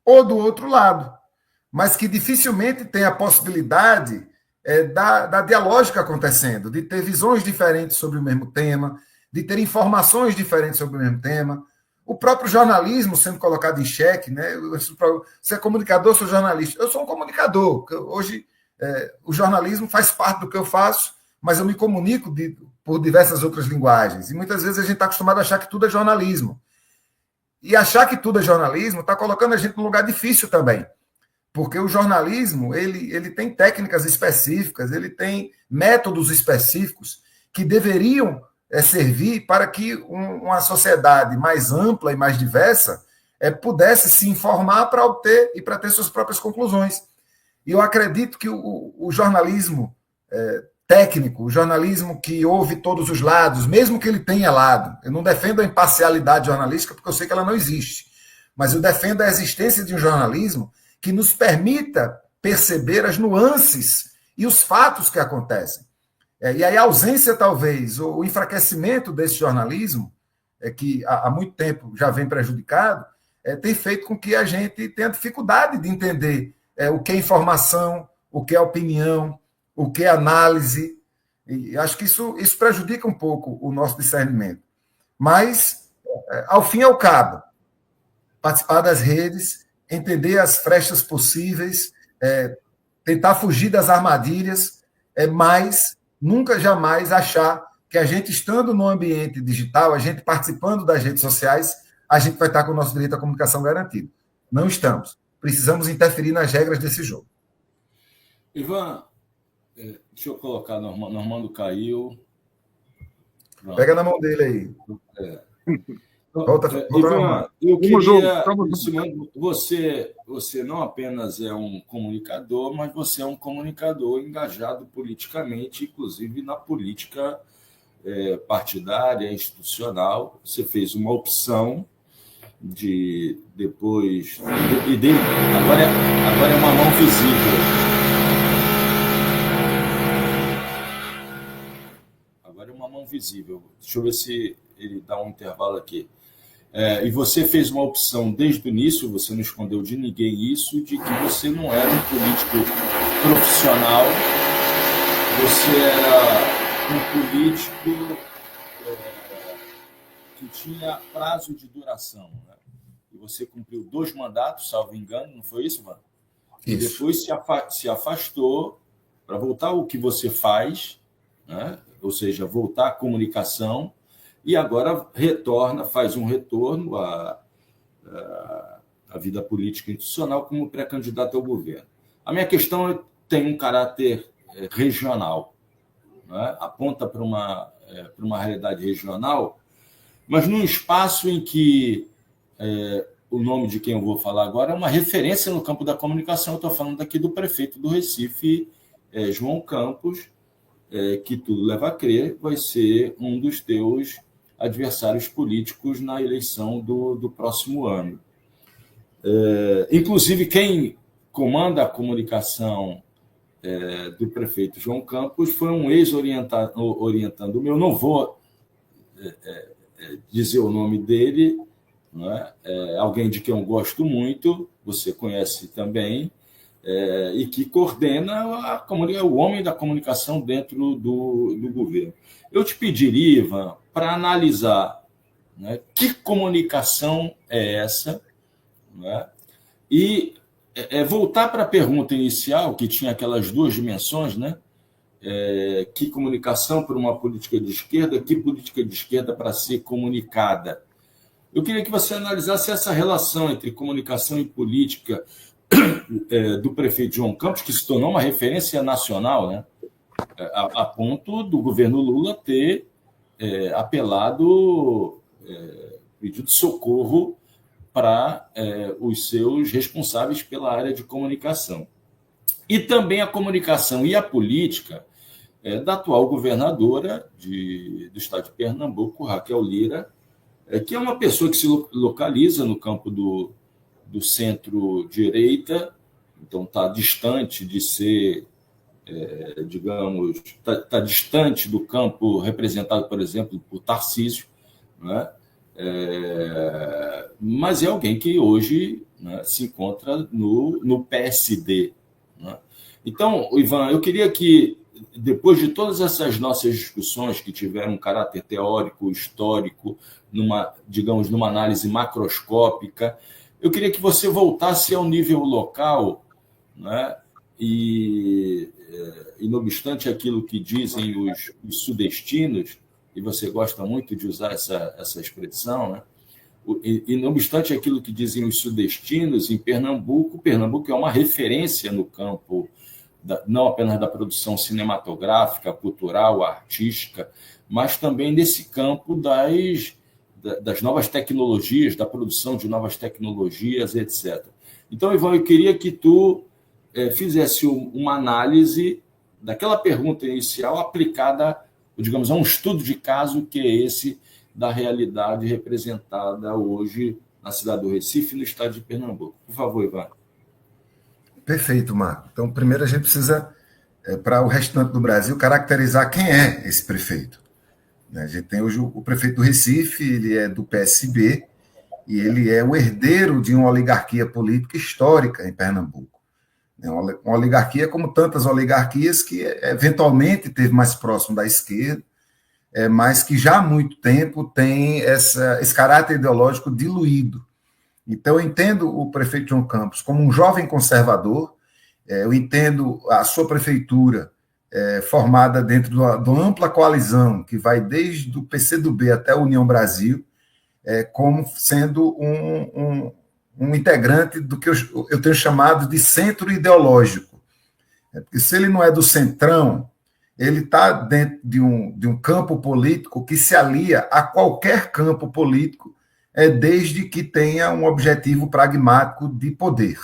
ou do outro lado, mas que dificilmente tem a possibilidade da dialógica acontecendo, de ter visões diferentes sobre o mesmo tema, de ter informações diferentes sobre o mesmo tema. O próprio jornalismo sendo colocado em xeque, né? Você é comunicador, eu sou jornalista. Eu sou um comunicador. Hoje, o jornalismo faz parte do que eu faço, mas eu me comunico por diversas outras linguagens. E muitas vezes a gente está acostumado a achar que tudo é jornalismo. E achar que tudo é jornalismo está colocando a gente num lugar difícil também. Porque o jornalismo ele tem técnicas específicas, ele tem métodos específicos que deveriam servir para que uma sociedade mais ampla e mais diversa pudesse se informar para obter e para ter suas próprias conclusões. E eu acredito que o jornalismo técnico, o jornalismo que ouve todos os lados, mesmo que ele tenha lado, eu não defendo a imparcialidade jornalística porque eu sei que ela não existe, mas eu defendo a existência de um jornalismo que nos permita perceber as nuances e os fatos que acontecem. E aí a ausência, talvez, o enfraquecimento desse jornalismo, que há muito tempo já vem prejudicado, tem feito com que a gente tenha dificuldade de entender o que é informação, o que é opinião, o que é análise. E acho que isso prejudica um pouco o nosso discernimento. Mas, ao fim e ao cabo, participar das redes, entender as frestas possíveis, tentar fugir das armadilhas, mas nunca jamais achar que a gente estando no ambiente digital, a gente participando das redes sociais, a gente vai estar com o nosso direito à comunicação garantido. Não estamos. Precisamos interferir nas regras desse jogo. Ivan, deixa eu colocar, Normando caiu. Pronto. Pega na mão dele aí. Volta Ivan, eu queria, você não apenas é um comunicador, mas você é um comunicador engajado politicamente, inclusive na política partidária, institucional. Você fez uma opção de depois... Agora é uma mão visível. Agora é uma mão visível. Deixa eu ver se ele dá um intervalo aqui. E você fez uma opção desde o início, você não escondeu de ninguém isso, de que você não era um político profissional, você era um político que tinha prazo de duração, né? E você cumpriu 2 mandatos, salvo engano, não foi isso, Ivan? E depois se afastou para voltar ao que você faz, né? Ou seja, voltar à comunicação, e agora faz um retorno à vida política institucional como pré-candidato ao governo. A minha questão tem um caráter regional, né? Aponta para uma realidade regional, mas num espaço em que o nome de quem eu vou falar agora é uma referência no campo da comunicação. Eu estou falando aqui do prefeito do Recife, João Campos, que tudo leva a crer, vai ser um dos teus adversários políticos na eleição do próximo ano. Inclusive, quem comanda a comunicação do prefeito João Campos foi um ex-orientando meu. Não vou dizer o nome dele, né? Alguém de quem eu gosto muito, você conhece também, e que coordena o homem da comunicação dentro do governo. Eu te pediria, Ivan, para analisar, né, que comunicação é essa, né, e voltar para a pergunta inicial, que tinha aquelas 2 dimensões, né? Que comunicação para uma política de esquerda, que política de esquerda para ser comunicada. Eu queria que você analisasse essa relação entre comunicação e política do prefeito João Campos, que se tornou uma referência nacional, né? A ponto do governo Lula ter apelado, pedido socorro para os seus responsáveis pela área de comunicação. E também a comunicação e a política da atual governadora do estado de Pernambuco, Raquel Lira, que é uma pessoa que se localiza no campo do centro-direita, então está distante de ser, digamos, está distante do campo representado, por exemplo, por Tarcísio, né? Mas é alguém que hoje, né, se encontra no PSD, né? Então, Ivan, eu queria que, depois de todas essas nossas discussões que tiveram um caráter teórico, histórico, digamos, numa análise macroscópica, eu queria que você voltasse ao nível local, né? E não obstante aquilo que dizem os sudestinos, e você gosta muito de usar essa expressão, né? E não obstante aquilo que dizem os sudestinos, em Pernambuco é uma referência no campo, não apenas da produção cinematográfica, cultural, artística, mas também nesse campo das novas tecnologias, da produção de novas tecnologias, etc. Então, Ivan, eu queria que tu fizesse uma análise daquela pergunta inicial aplicada, digamos, a um estudo de caso que é esse da realidade representada hoje na cidade do Recife e no estado de Pernambuco. Por favor, Ivan. Perfeito, Marco. Então, primeiro a gente precisa, para o restante do Brasil, caracterizar quem é esse prefeito. A gente tem hoje o prefeito do Recife, ele é do PSB, e ele é o herdeiro de uma oligarquia política histórica em Pernambuco. Uma oligarquia como tantas oligarquias que eventualmente esteve mais próximo da esquerda, mas que já há muito tempo tem esse caráter ideológico diluído. Então, eu entendo o prefeito João Campos como um jovem conservador, eu entendo a sua prefeitura formada dentro de uma ampla coalizão, que vai desde o PCdoB até a União Brasil, como sendo um integrante do que eu tenho chamado de centro ideológico. Porque se ele não é do centrão, ele está dentro de um campo político que se alia a qualquer campo político, desde que tenha um objetivo pragmático de poder.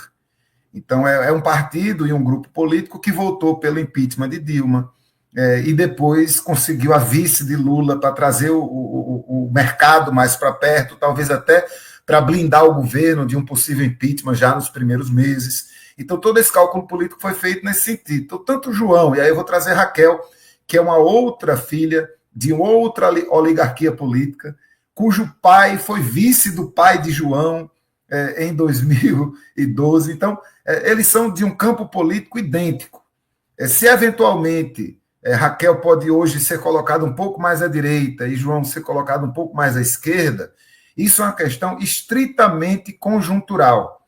Então, é um partido e um grupo político que votou pelo impeachment de Dilma e depois conseguiu a vice de Lula para trazer o mercado mais para perto, talvez até para blindar o governo de um possível impeachment já nos primeiros meses. Então, todo esse cálculo político foi feito nesse sentido. Então, tanto o João, e aí eu vou trazer Raquel, que é uma outra filha de outra oligarquia política, cujo pai foi vice do pai de João em 2012. Então, eles são de um campo político idêntico. Se, eventualmente, Raquel pode hoje ser colocada um pouco mais à direita e João ser colocado um pouco mais à esquerda, isso é uma questão estritamente conjuntural.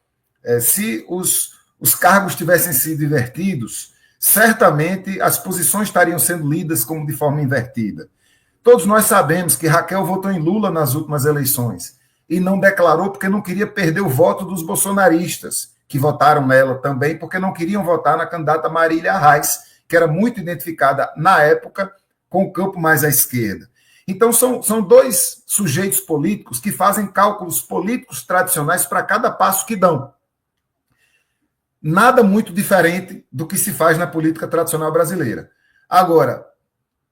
Se os cargos tivessem sido invertidos, certamente as posições estariam sendo lidas como de forma invertida. Todos nós sabemos que Raquel votou em Lula nas últimas eleições e não declarou porque não queria perder o voto dos bolsonaristas, que votaram nela também porque não queriam votar na candidata Marília Arraes, que era muito identificada, na época, com o campo mais à esquerda. Então, são dois sujeitos políticos que fazem cálculos políticos tradicionais para cada passo que dão. Nada muito diferente do que se faz na política tradicional brasileira. Agora,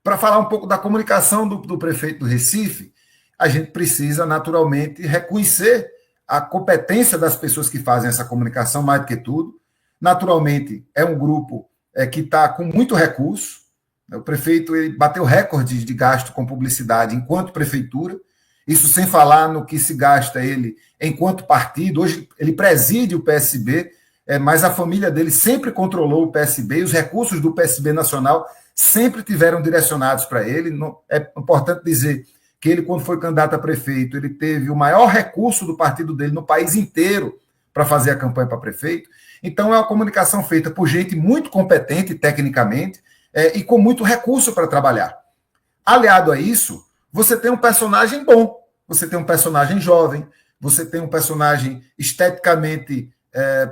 para falar um pouco da comunicação do prefeito do Recife, a gente precisa, naturalmente, reconhecer a competência das pessoas que fazem essa comunicação, mais do que tudo. Naturalmente, é um grupo que está com muito recurso. O prefeito ele bateu recordes de gasto com publicidade enquanto prefeitura, isso sem falar no que se gasta ele enquanto partido. Hoje ele preside o PSB, mas a família dele sempre controlou o PSB e os recursos do PSB nacional sempre tiveram direcionados para ele. É importante dizer que ele, quando foi candidato a prefeito, ele teve o maior recurso do partido dele no país inteiro para fazer a campanha para prefeito. Então, é uma comunicação feita por gente muito competente tecnicamente e com muito recurso para trabalhar. Aliado a isso, você tem um personagem bom, você tem um personagem jovem, você tem um personagem esteticamente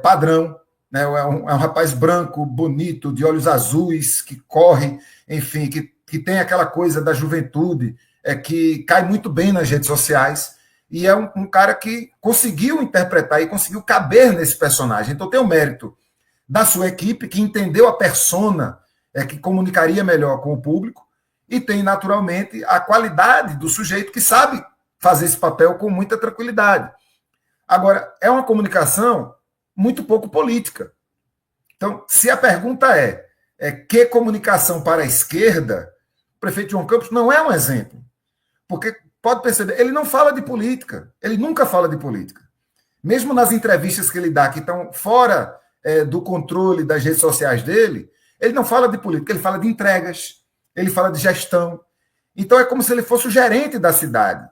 padrão, né? É um rapaz branco, bonito, de olhos azuis, que corre, enfim, que tem aquela coisa da juventude, que cai muito bem nas redes sociais, e é um cara que conseguiu interpretar e conseguiu caber nesse personagem. Então tem o mérito da sua equipe, que entendeu a persona que comunicaria melhor com o público, e tem, naturalmente, a qualidade do sujeito que sabe fazer esse papel com muita tranquilidade. Agora, é uma comunicação muito pouco política. Então, se a pergunta é que comunicação para a esquerda, o prefeito João Campos não é um exemplo. Porque, pode perceber, ele não fala de política. Ele nunca fala de política. Mesmo nas entrevistas que ele dá, que estão fora do controle das redes sociais dele, ele não fala de política, ele fala de entregas, ele fala de gestão. Então, é como se ele fosse o gerente da cidade.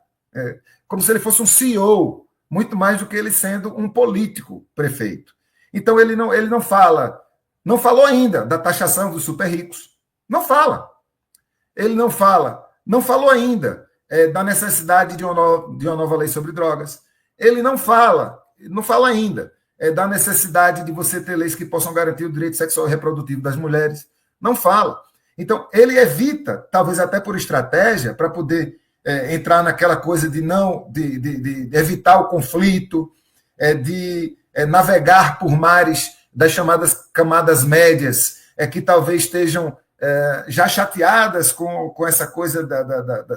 Como se ele fosse um CEO, muito mais do que ele sendo um político prefeito. Então, ele não fala, não falou ainda da taxação dos super ricos. Não fala. Ele não falou ainda da necessidade de uma nova lei sobre drogas. Ele não fala ainda da necessidade de você ter leis que possam garantir o direito sexual e reprodutivo das mulheres. Não fala. Então, ele evita, talvez até por estratégia, para poder entrar naquela coisa de evitar o conflito, de navegar por mares das chamadas camadas médias, que talvez estejam já chateadas com essa coisa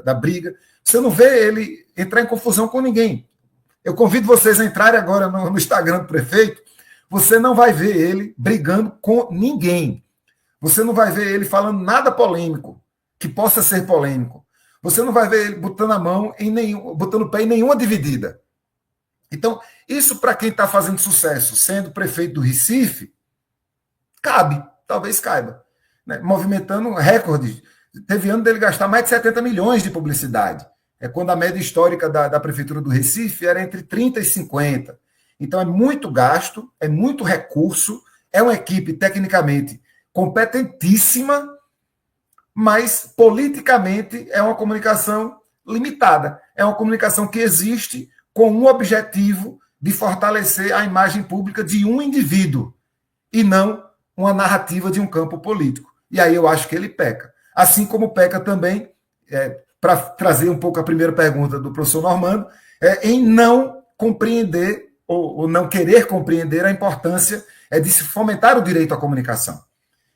da briga. Você não vê ele entrar em confusão com ninguém. Eu convido vocês a entrarem agora no Instagram do prefeito, você não vai ver ele brigando com ninguém. Você não vai ver ele falando nada polêmico, que possa ser polêmico. Você não vai ver ele botando a mão botando o pé em nenhuma dividida. Então, isso para quem está fazendo sucesso, sendo prefeito do Recife, talvez caiba. Né? Movimentando recordes. Teve ano dele gastar mais de 70 milhões de publicidade. Quando a média histórica da prefeitura do Recife era entre 30 e 50. Então, é muito gasto, é muito recurso, é uma equipe tecnicamente competentíssima, mas politicamente é uma comunicação limitada. É uma comunicação que existe com um objetivo de fortalecer a imagem pública de um indivíduo e não uma narrativa de um campo político. E aí eu acho que ele peca. Assim como peca também, para trazer um pouco a primeira pergunta do professor Normando, em não compreender ou não querer compreender a importância de se fomentar o direito à comunicação.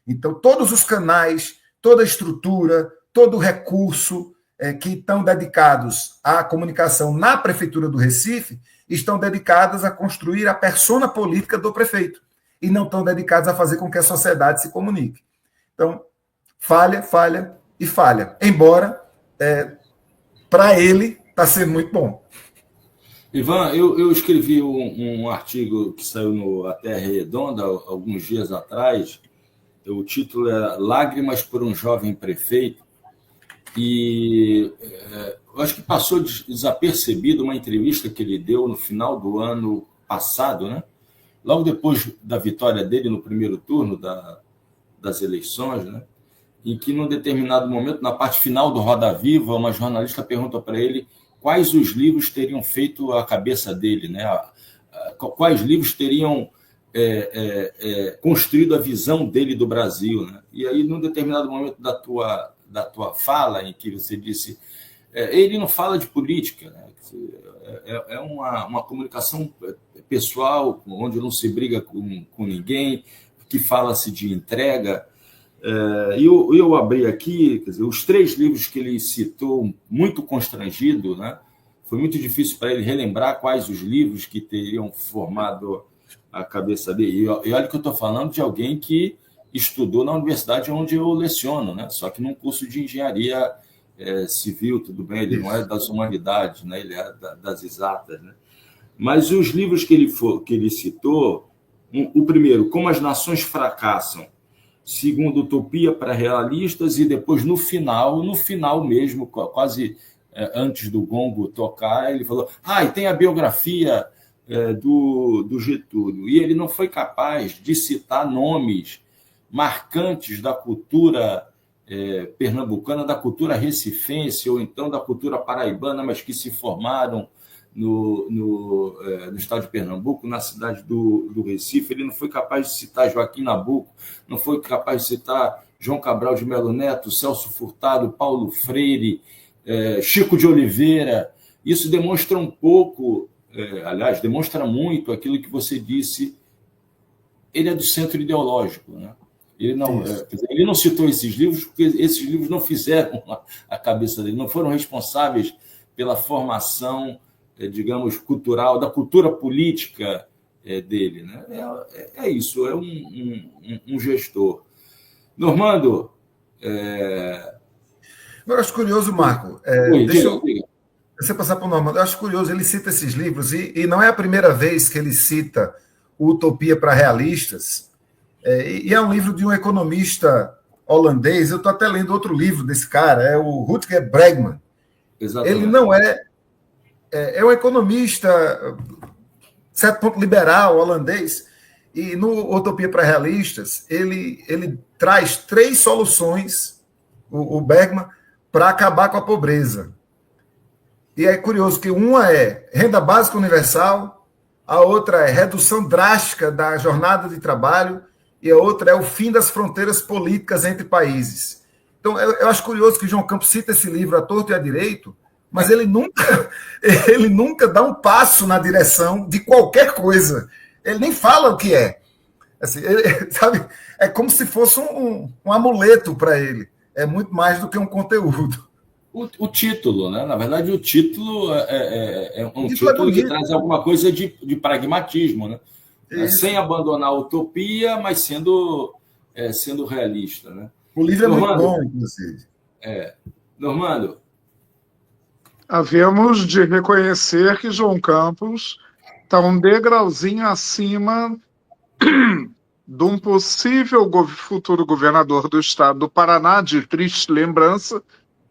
Então, todos os canais, toda a estrutura, todo o recurso que estão dedicados à comunicação na Prefeitura do Recife estão dedicados a construir a persona política do prefeito e não estão dedicados a fazer com que a sociedade se comunique. Então, falha, falha e falha. Embora, para ele, está sendo muito bom. Ivan, eu escrevi um artigo que saiu no A Terra Redonda alguns dias atrás. O título é Lágrimas por um Jovem Prefeito. E eu acho que passou desapercebido uma entrevista que ele deu no final do ano passado, né? Logo depois da vitória dele no primeiro turno das eleições, né? Em que, num determinado momento, na parte final do Roda Viva, uma jornalista pergunta para ele quais os livros teriam feito a cabeça dele, né? Quais livros teriam construído a visão dele do Brasil, né? E aí, num determinado momento da tua fala, em que você disse, ele não fala de política, né? É uma comunicação pessoal, onde não se briga com ninguém, que fala-se de entrega. Eu abri aqui, quer dizer, os 3 livros que ele citou, muito constrangido, né? Foi muito difícil para ele relembrar quais os livros que teriam formado a cabeça dele. E olha que eu estou falando de alguém que estudou na universidade onde eu leciono, né? Só que num curso de engenharia civil, tudo bem, ele não é das humanidades, né? Ele é das exatas, né? Mas os livros que ele citou, o primeiro, Como as Nações Fracassam, segundo, Utopia para Realistas, e depois, no final mesmo, quase antes do gongo tocar, ele falou, e tem a biografia do Getúlio, e ele não foi capaz de citar nomes marcantes da cultura pernambucana, da cultura recifense, ou então da cultura paraibana, mas que se formaram no estado de Pernambuco, na cidade do Recife. Ele não foi capaz de citar Joaquim Nabuco, não foi capaz de citar João Cabral de Melo Neto, Celso Furtado, Paulo Freire, Chico de Oliveira. Isso demonstra um pouco, aliás, demonstra muito aquilo que você disse. Ele é do centro ideológico, né? Ele não citou esses livros porque esses livros não fizeram a cabeça dele, não foram responsáveis pela formação, digamos, cultural, da cultura política dele, né? É isso, é um gestor. Normando... Eu acho curioso, Marco. Você passar para o Normando, eu acho curioso, ele cita esses livros, e não é a primeira vez que ele cita o Utopia para Realistas, e é um livro de um economista holandês. Eu estou até lendo outro livro desse cara, é o Rutger Bregman. Exatamente. Ele não é um economista, certo ponto, liberal, holandês, e no Utopia para Realistas, ele traz 3 soluções, o Bergman, para acabar com a pobreza. E é curioso que uma é renda básica universal, a outra é redução drástica da jornada de trabalho, e a outra é o fim das fronteiras políticas entre países. Então, eu acho curioso que João Campos cita esse livro à torto e à direito, mas ele nunca dá um passo na direção de qualquer coisa. Ele nem fala o que é. Assim, sabe? É como se fosse um amuleto para ele. É muito mais do que um conteúdo. O título, né? Na verdade, o título é um título que traz alguma coisa de pragmatismo, né? Sem abandonar a utopia, mas sendo realista, né? O livro é muito bom, inclusive. Normando. Havemos de reconhecer que João Campos está um degrauzinho acima de um possível futuro governador do estado do Paraná, de triste lembrança,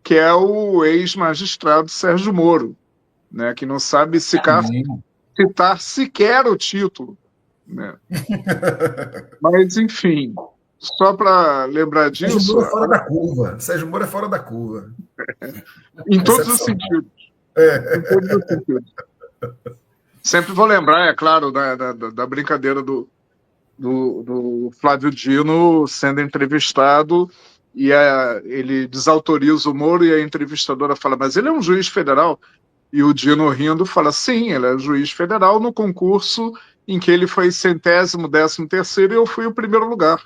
que é o ex-magistrado Sérgio Moro, né, que não sabe citar sequer o título, né? Mas, enfim, Só para lembrar Sérgio disso, Moro é fora da curva. Sérgio Moro é fora da curva. em todos os sentidos. Em todos os sentidos. Sempre vou lembrar, é claro, da brincadeira do Flávio Dino sendo entrevistado e ele desautoriza o Moro e a entrevistadora fala, mas ele é um juiz federal? E o Dino rindo fala, sim, ele é juiz federal no concurso em que ele foi 113º e eu fui o primeiro lugar.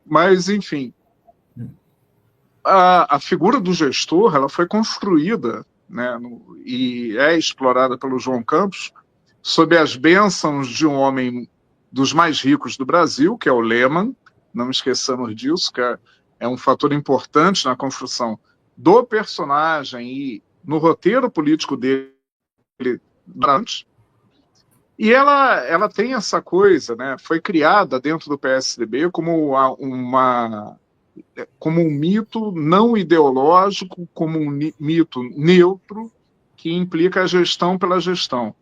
Mas, enfim, a figura do gestor ela foi construída, né, e é explorada pelo João Campos sob as bênçãos de um homem dos mais ricos do Brasil, que é o Lehman, não esqueçamos disso, que é um fator importante na construção do personagem e no roteiro político dele durante. E ela tem essa coisa, né? Foi criada dentro do PSDB como um mito não ideológico, como um mito neutro que implica a gestão pela gestão.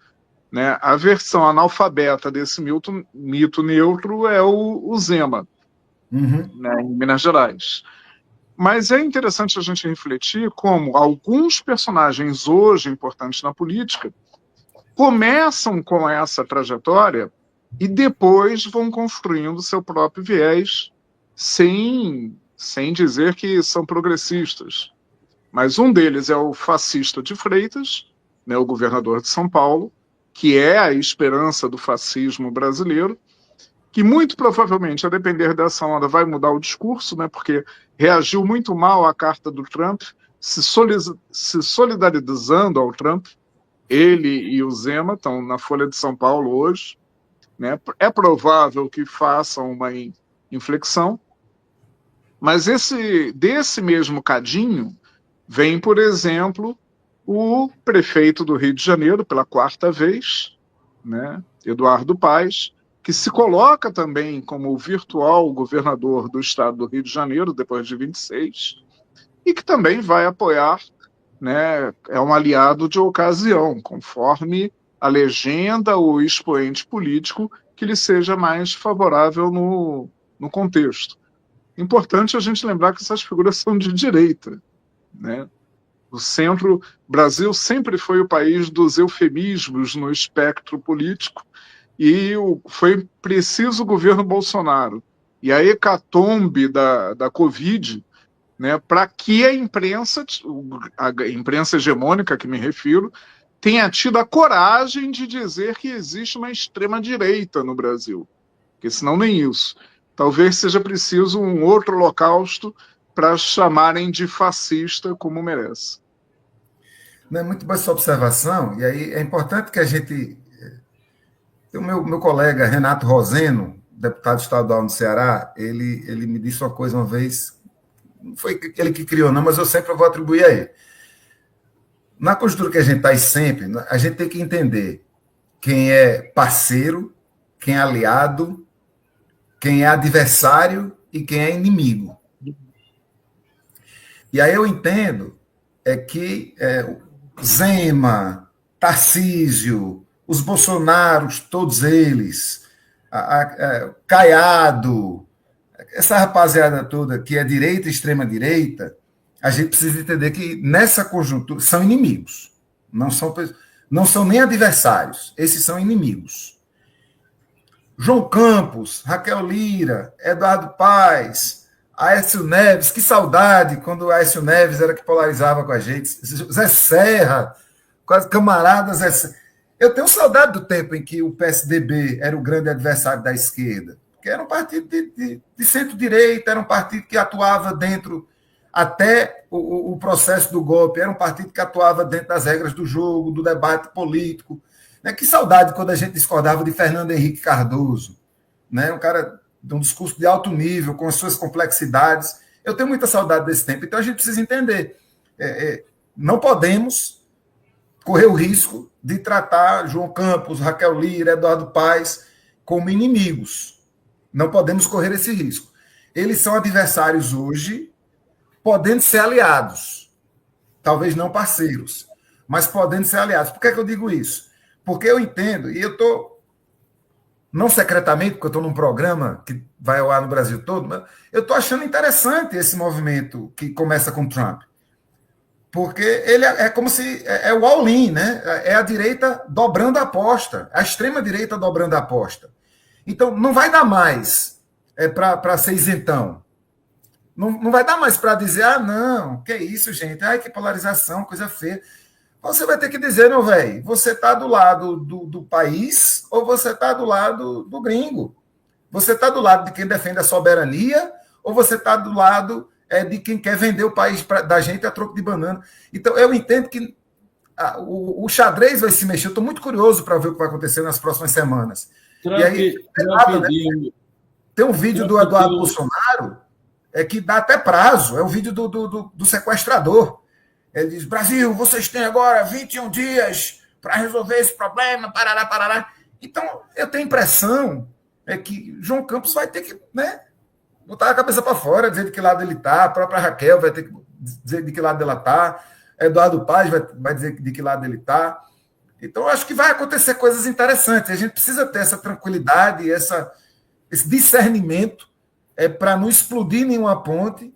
Né? A versão analfabeta desse mito neutro é o Zema, né, em Minas Gerais. Mas é interessante a gente refletir como alguns personagens hoje importantes na política começam com essa trajetória e depois vão construindo seu próprio viés sem dizer que são progressistas. Mas um deles é o fascista de Freitas, né, o governador de São Paulo, que é a esperança do fascismo brasileiro, que muito provavelmente, a depender dessa onda, vai mudar o discurso, né, porque reagiu muito mal à carta do Trump, se solidarizando ao Trump. Ele e o Zema estão na Folha de São Paulo hoje. Né? É provável que façam uma inflexão, mas desse mesmo cadinho vem, por exemplo, o prefeito do Rio de Janeiro, pela 4ª vez, né, Eduardo Paes, que se coloca também como o virtual governador do estado do Rio de Janeiro, depois de 26, e que também vai apoiar, né, é um aliado de ocasião, conforme a legenda ou expoente político que lhe seja mais favorável no contexto. Importante a gente lembrar que essas figuras são de direita, né? O Brasil sempre foi o país dos eufemismos no espectro político e foi preciso o governo Bolsonaro e a hecatombe da Covid, né, para que a imprensa hegemônica que me refiro, tenha tido a coragem de dizer que existe uma extrema-direita no Brasil, porque senão nem isso. Talvez seja preciso um outro holocausto para chamarem de fascista como merece. Não é muito boa essa observação, e aí é importante que a gente... O meu colega Renato Roseno, deputado estadual no Ceará, ele me disse uma coisa uma vez, não foi ele que criou não, mas eu sempre vou atribuir a ele. Na conjuntura que a gente está aí sempre, a gente tem que entender quem é parceiro, quem é aliado, quem é adversário e quem é inimigo. E aí eu entendo que Zema, Tarcísio, os Bolsonaros, todos eles, Caiado, essa rapaziada toda que é direita e extrema-direita, a gente precisa entender que nessa conjuntura são inimigos, não são nem adversários, esses são inimigos. João Campos, Raquel Lira, Eduardo Paes, Aécio Neves, que saudade quando o Aécio Neves era que polarizava com a gente, Zé Serra, quase camarada Zé Serra. Eu tenho saudade do tempo em que o PSDB era o grande adversário da esquerda, que era um partido de centro-direita, era um partido que atuava dentro, até o processo do golpe, era um partido que atuava dentro das regras do jogo, do debate político. Né? Que saudade quando a gente discordava de Fernando Henrique Cardoso, né? Um cara de um discurso de alto nível, com as suas complexidades. Eu tenho muita saudade desse tempo. Então a gente precisa entender. Não podemos correr o risco de tratar João Campos, Raquel Lira, Eduardo Paes como inimigos. Não podemos correr esse risco. Eles são adversários hoje, podendo ser aliados. Talvez não parceiros, mas podendo ser aliados. Por que eu digo isso? Porque eu entendo, e eu estou não secretamente, porque eu estou num programa que vai ao ar no Brasil todo, mas eu estou achando interessante esse movimento que começa com Trump. Porque ele é como se é o all-in, né? É a direita dobrando a aposta, a extrema-direita dobrando a aposta. Então, não vai dar mais para ser isentão. Não vai dar mais para dizer, não, que isso, gente, ai, que polarização, coisa feia. Você vai ter que dizer, meu velho, você está do lado do país ou você está do lado do gringo? Você está do lado de quem defende a soberania ou você está do lado de quem quer vender o país da gente a troco de banana? Então, eu entendo que o xadrez vai se mexer. Eu estou muito curioso para ver o que vai acontecer nas próximas semanas. Trump, E aí, Trump né? deu, Tem um vídeo Trump do Eduardo deu, Bolsonaro que dá até prazo. É o vídeo do sequestrador. Ele diz, Brasil, vocês têm agora 21 dias para resolver esse problema, parará, parará. Então, eu tenho a impressão que João Campos vai ter que, né, botar a cabeça para fora, dizer de que lado ele está, a própria Raquel vai ter que dizer de que lado ela está, Eduardo Paz vai dizer de que lado ele está. Então, eu acho que vai acontecer coisas interessantes. A gente precisa ter essa tranquilidade, esse discernimento para não explodir nenhuma ponte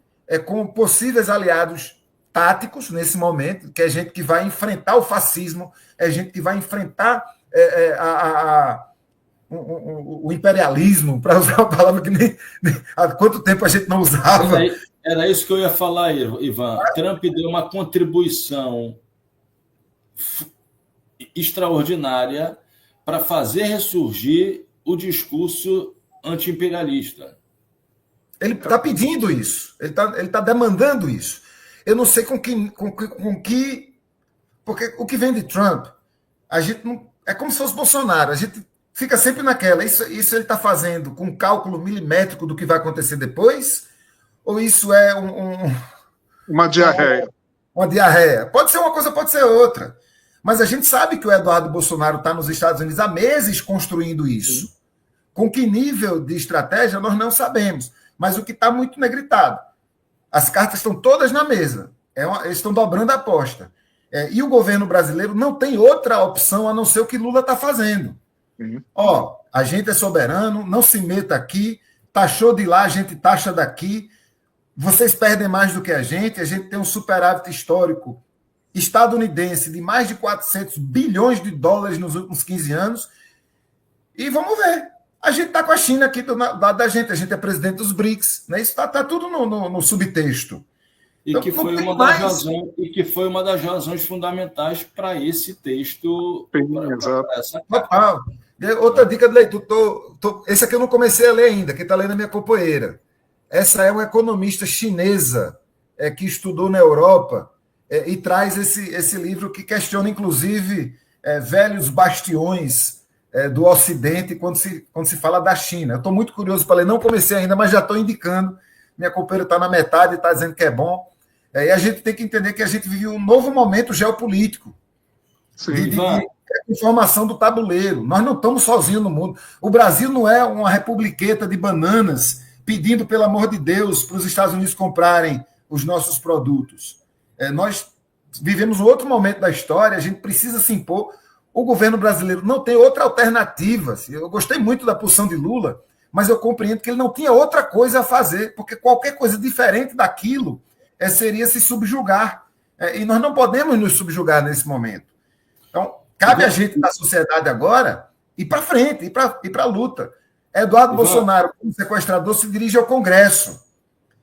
com possíveis aliados táticos nesse momento, que é gente que vai enfrentar o fascismo, é gente que vai enfrentar o imperialismo, para usar uma palavra que nem há quanto tempo a gente não usava. Era isso que eu ia falar, Ivan. Trump deu uma contribuição extraordinária para fazer ressurgir o discurso anti-imperialista. Ele está pedindo isso, ele tá demandando isso. Eu não sei com que. Porque o que vem de Trump, a gente não. É como se fosse Bolsonaro, a gente fica sempre naquela. Isso ele está fazendo com um cálculo milimétrico do que vai acontecer depois? Ou isso é uma diarreia? Uma diarreia. Pode ser uma coisa, pode ser outra. Mas a gente sabe que o Eduardo Bolsonaro está nos Estados Unidos há meses construindo isso. Sim. Com que nível de estratégia, nós não sabemos. Mas o que está muito negritado. As cartas estão todas na mesa. Eles estão dobrando a aposta. E o governo brasileiro não tem outra opção a não ser o que Lula está fazendo. A gente é soberano, não se meta aqui, taxou de lá, a gente taxa daqui. Vocês perdem mais do que a gente tem um superávit histórico estadunidense de mais de 400 bilhões de dólares nos últimos 15 anos. E vamos ver. A gente está com a China aqui do lado da gente, a gente é presidente dos BRICS, né? Isso está tudo no subtexto. E, então, que foi uma das razões fundamentais para esse texto. Total. Outra dica de leitura, esse aqui eu não comecei a ler ainda, que está lendo a minha companheira. Essa é uma economista chinesa que estudou na Europa e traz esse livro que questiona, inclusive, velhos bastiões do Ocidente quando se fala da China. Eu estou muito curioso para ler, não comecei ainda, mas já estou indicando. Minha companheira está na metade e está dizendo que é bom. E a gente tem que entender que a gente vive um novo momento geopolítico. Sim, de informação do tabuleiro. Nós não estamos sozinhos no mundo. O Brasil não é uma republiqueta de bananas pedindo, pelo amor de Deus, para os Estados Unidos comprarem os nossos produtos. Nós vivemos um outro momento da história, a gente precisa se impor. O governo brasileiro não tem outra alternativa. Eu gostei muito da posição de Lula, mas eu compreendo que ele não tinha outra coisa a fazer, porque qualquer coisa diferente daquilo seria se subjugar. E nós não podemos nos subjugar nesse momento. Então, cabe a gente da sociedade agora ir para frente, ir para a luta. Eduardo Bolsonaro, como sequestrador, se dirige ao Congresso.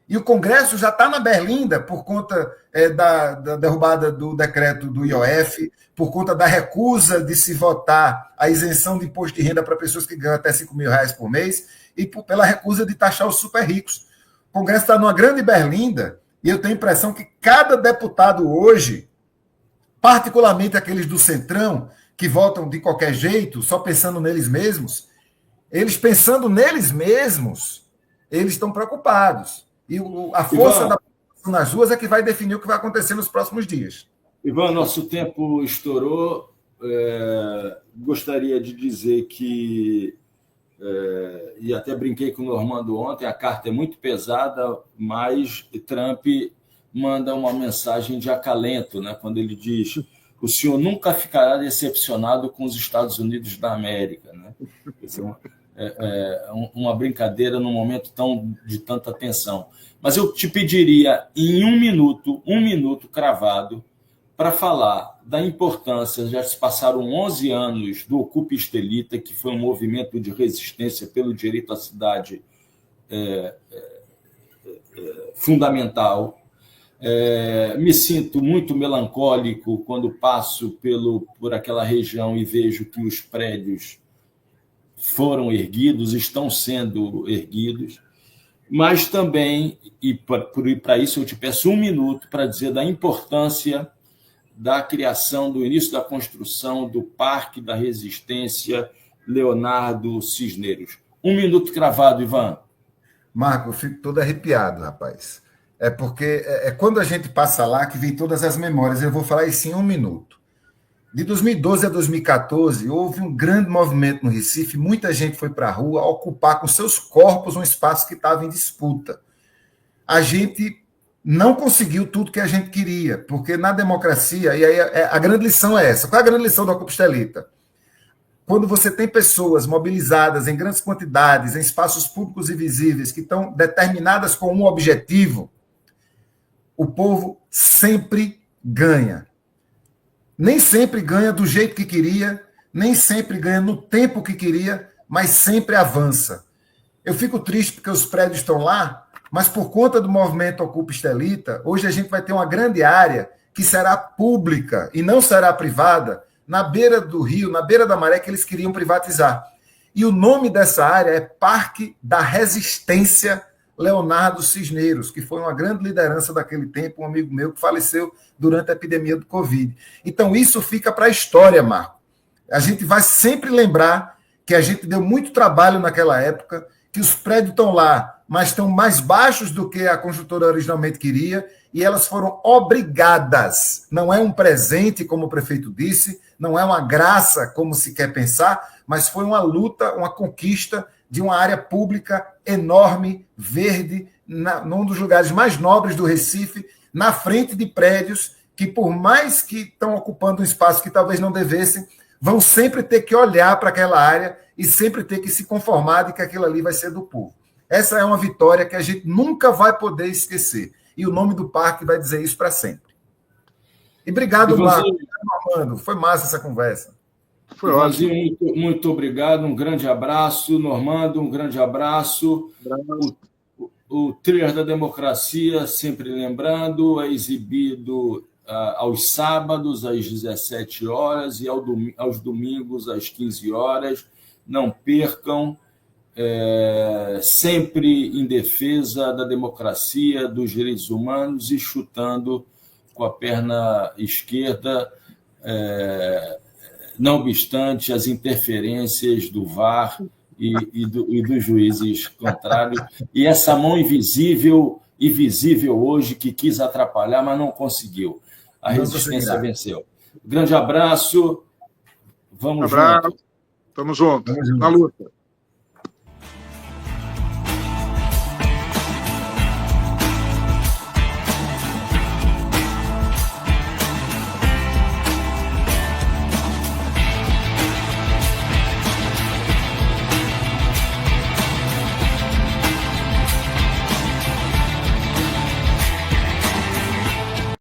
E o Congresso já está na berlinda por conta da derrubada do decreto do IOF, por conta da recusa de se votar a isenção de imposto de renda para pessoas que ganham até R$5.000 por mês e pela recusa de taxar os super ricos. O Congresso está numa grande berlinda e eu tenho a impressão que cada deputado hoje, particularmente aqueles do Centrão, que votam de qualquer jeito, só pensando neles mesmos, eles pensando neles mesmos, eles estão preocupados. E a força da população nas ruas é que vai definir o que vai acontecer nos próximos dias. Ivan, nosso tempo estourou. Gostaria de dizer que, e até brinquei com o Normando ontem, a carta é muito pesada, mas Trump manda uma mensagem de acalento, né, quando ele diz: o senhor nunca ficará decepcionado com os Estados Unidos da América. Né? uma brincadeira num momento de tanta tensão. Mas eu te pediria, em um minuto cravado, para falar da importância, já se passaram 11 anos do Ocupa Estelita, que foi um movimento de resistência pelo direito à cidade fundamental. Me sinto muito melancólico quando passo por aquela região e vejo que os prédios foram erguidos, estão sendo erguidos, mas também, e para isso eu te peço um minuto para dizer da importância da criação, do início da construção do Parque da Resistência Leonardo Cisneros. Um minuto cravado, Ivan. Marco, eu fico todo arrepiado, rapaz. É porque quando a gente passa lá que vem todas as memórias. Eu vou falar isso em um minuto. De 2012 a 2014, houve um grande movimento no Recife, muita gente foi para a rua ocupar com seus corpos um espaço que estava em disputa. A gente não conseguiu tudo que a gente queria, porque na democracia, e aí a grande lição é essa. Qual é a grande lição do Ocupa Estelita? Quando você tem pessoas mobilizadas em grandes quantidades, em espaços públicos e visíveis, que estão determinadas com um objetivo, o povo sempre ganha. Nem sempre ganha do jeito que queria, nem sempre ganha no tempo que queria, mas sempre avança. Eu fico triste porque os prédios estão lá, mas por conta do movimento Ocupa Estelita, hoje a gente vai ter uma grande área que será pública e não será privada, na beira do rio, na beira da maré, que eles queriam privatizar. E o nome dessa área é Parque da Resistência Leonardo Cisneros, que foi uma grande liderança daquele tempo, um amigo meu que faleceu durante a epidemia do Covid. Então, isso fica para a história, Marco. A gente vai sempre lembrar que a gente deu muito trabalho naquela época, que os prédios estão lá, mas estão mais baixos do que a construtora originalmente queria, e elas foram obrigadas. Não é um presente, como o prefeito disse, não é uma graça, como se quer pensar, mas foi uma luta, uma conquista de uma área pública enorme, verde, num dos lugares mais nobres do Recife, na frente de prédios que, por mais que estão ocupando um espaço que talvez não devessem, vão sempre ter que olhar para aquela área e sempre ter que se conformar de que aquilo ali vai ser do povo. Essa é uma vitória que a gente nunca vai poder esquecer. E o nome do parque vai dizer isso para sempre. E obrigado, Marco. Armando. Foi massa essa conversa. Foi ótimo. Muito obrigado, um grande abraço. Normando, um grande abraço. O Thriller da Democracia, sempre lembrando, é exibido aos sábados, às 17 horas, e aos domingos, às 15 horas. Não percam, sempre em defesa da democracia, dos direitos humanos e chutando com a perna esquerda, não obstante as interferências do VAR e dos juízes contrários, e essa mão invisível e visível hoje que quis atrapalhar, mas não conseguiu. A resistência venceu. Grande abraço. Vamos juntos. Tamo junto. Na luta.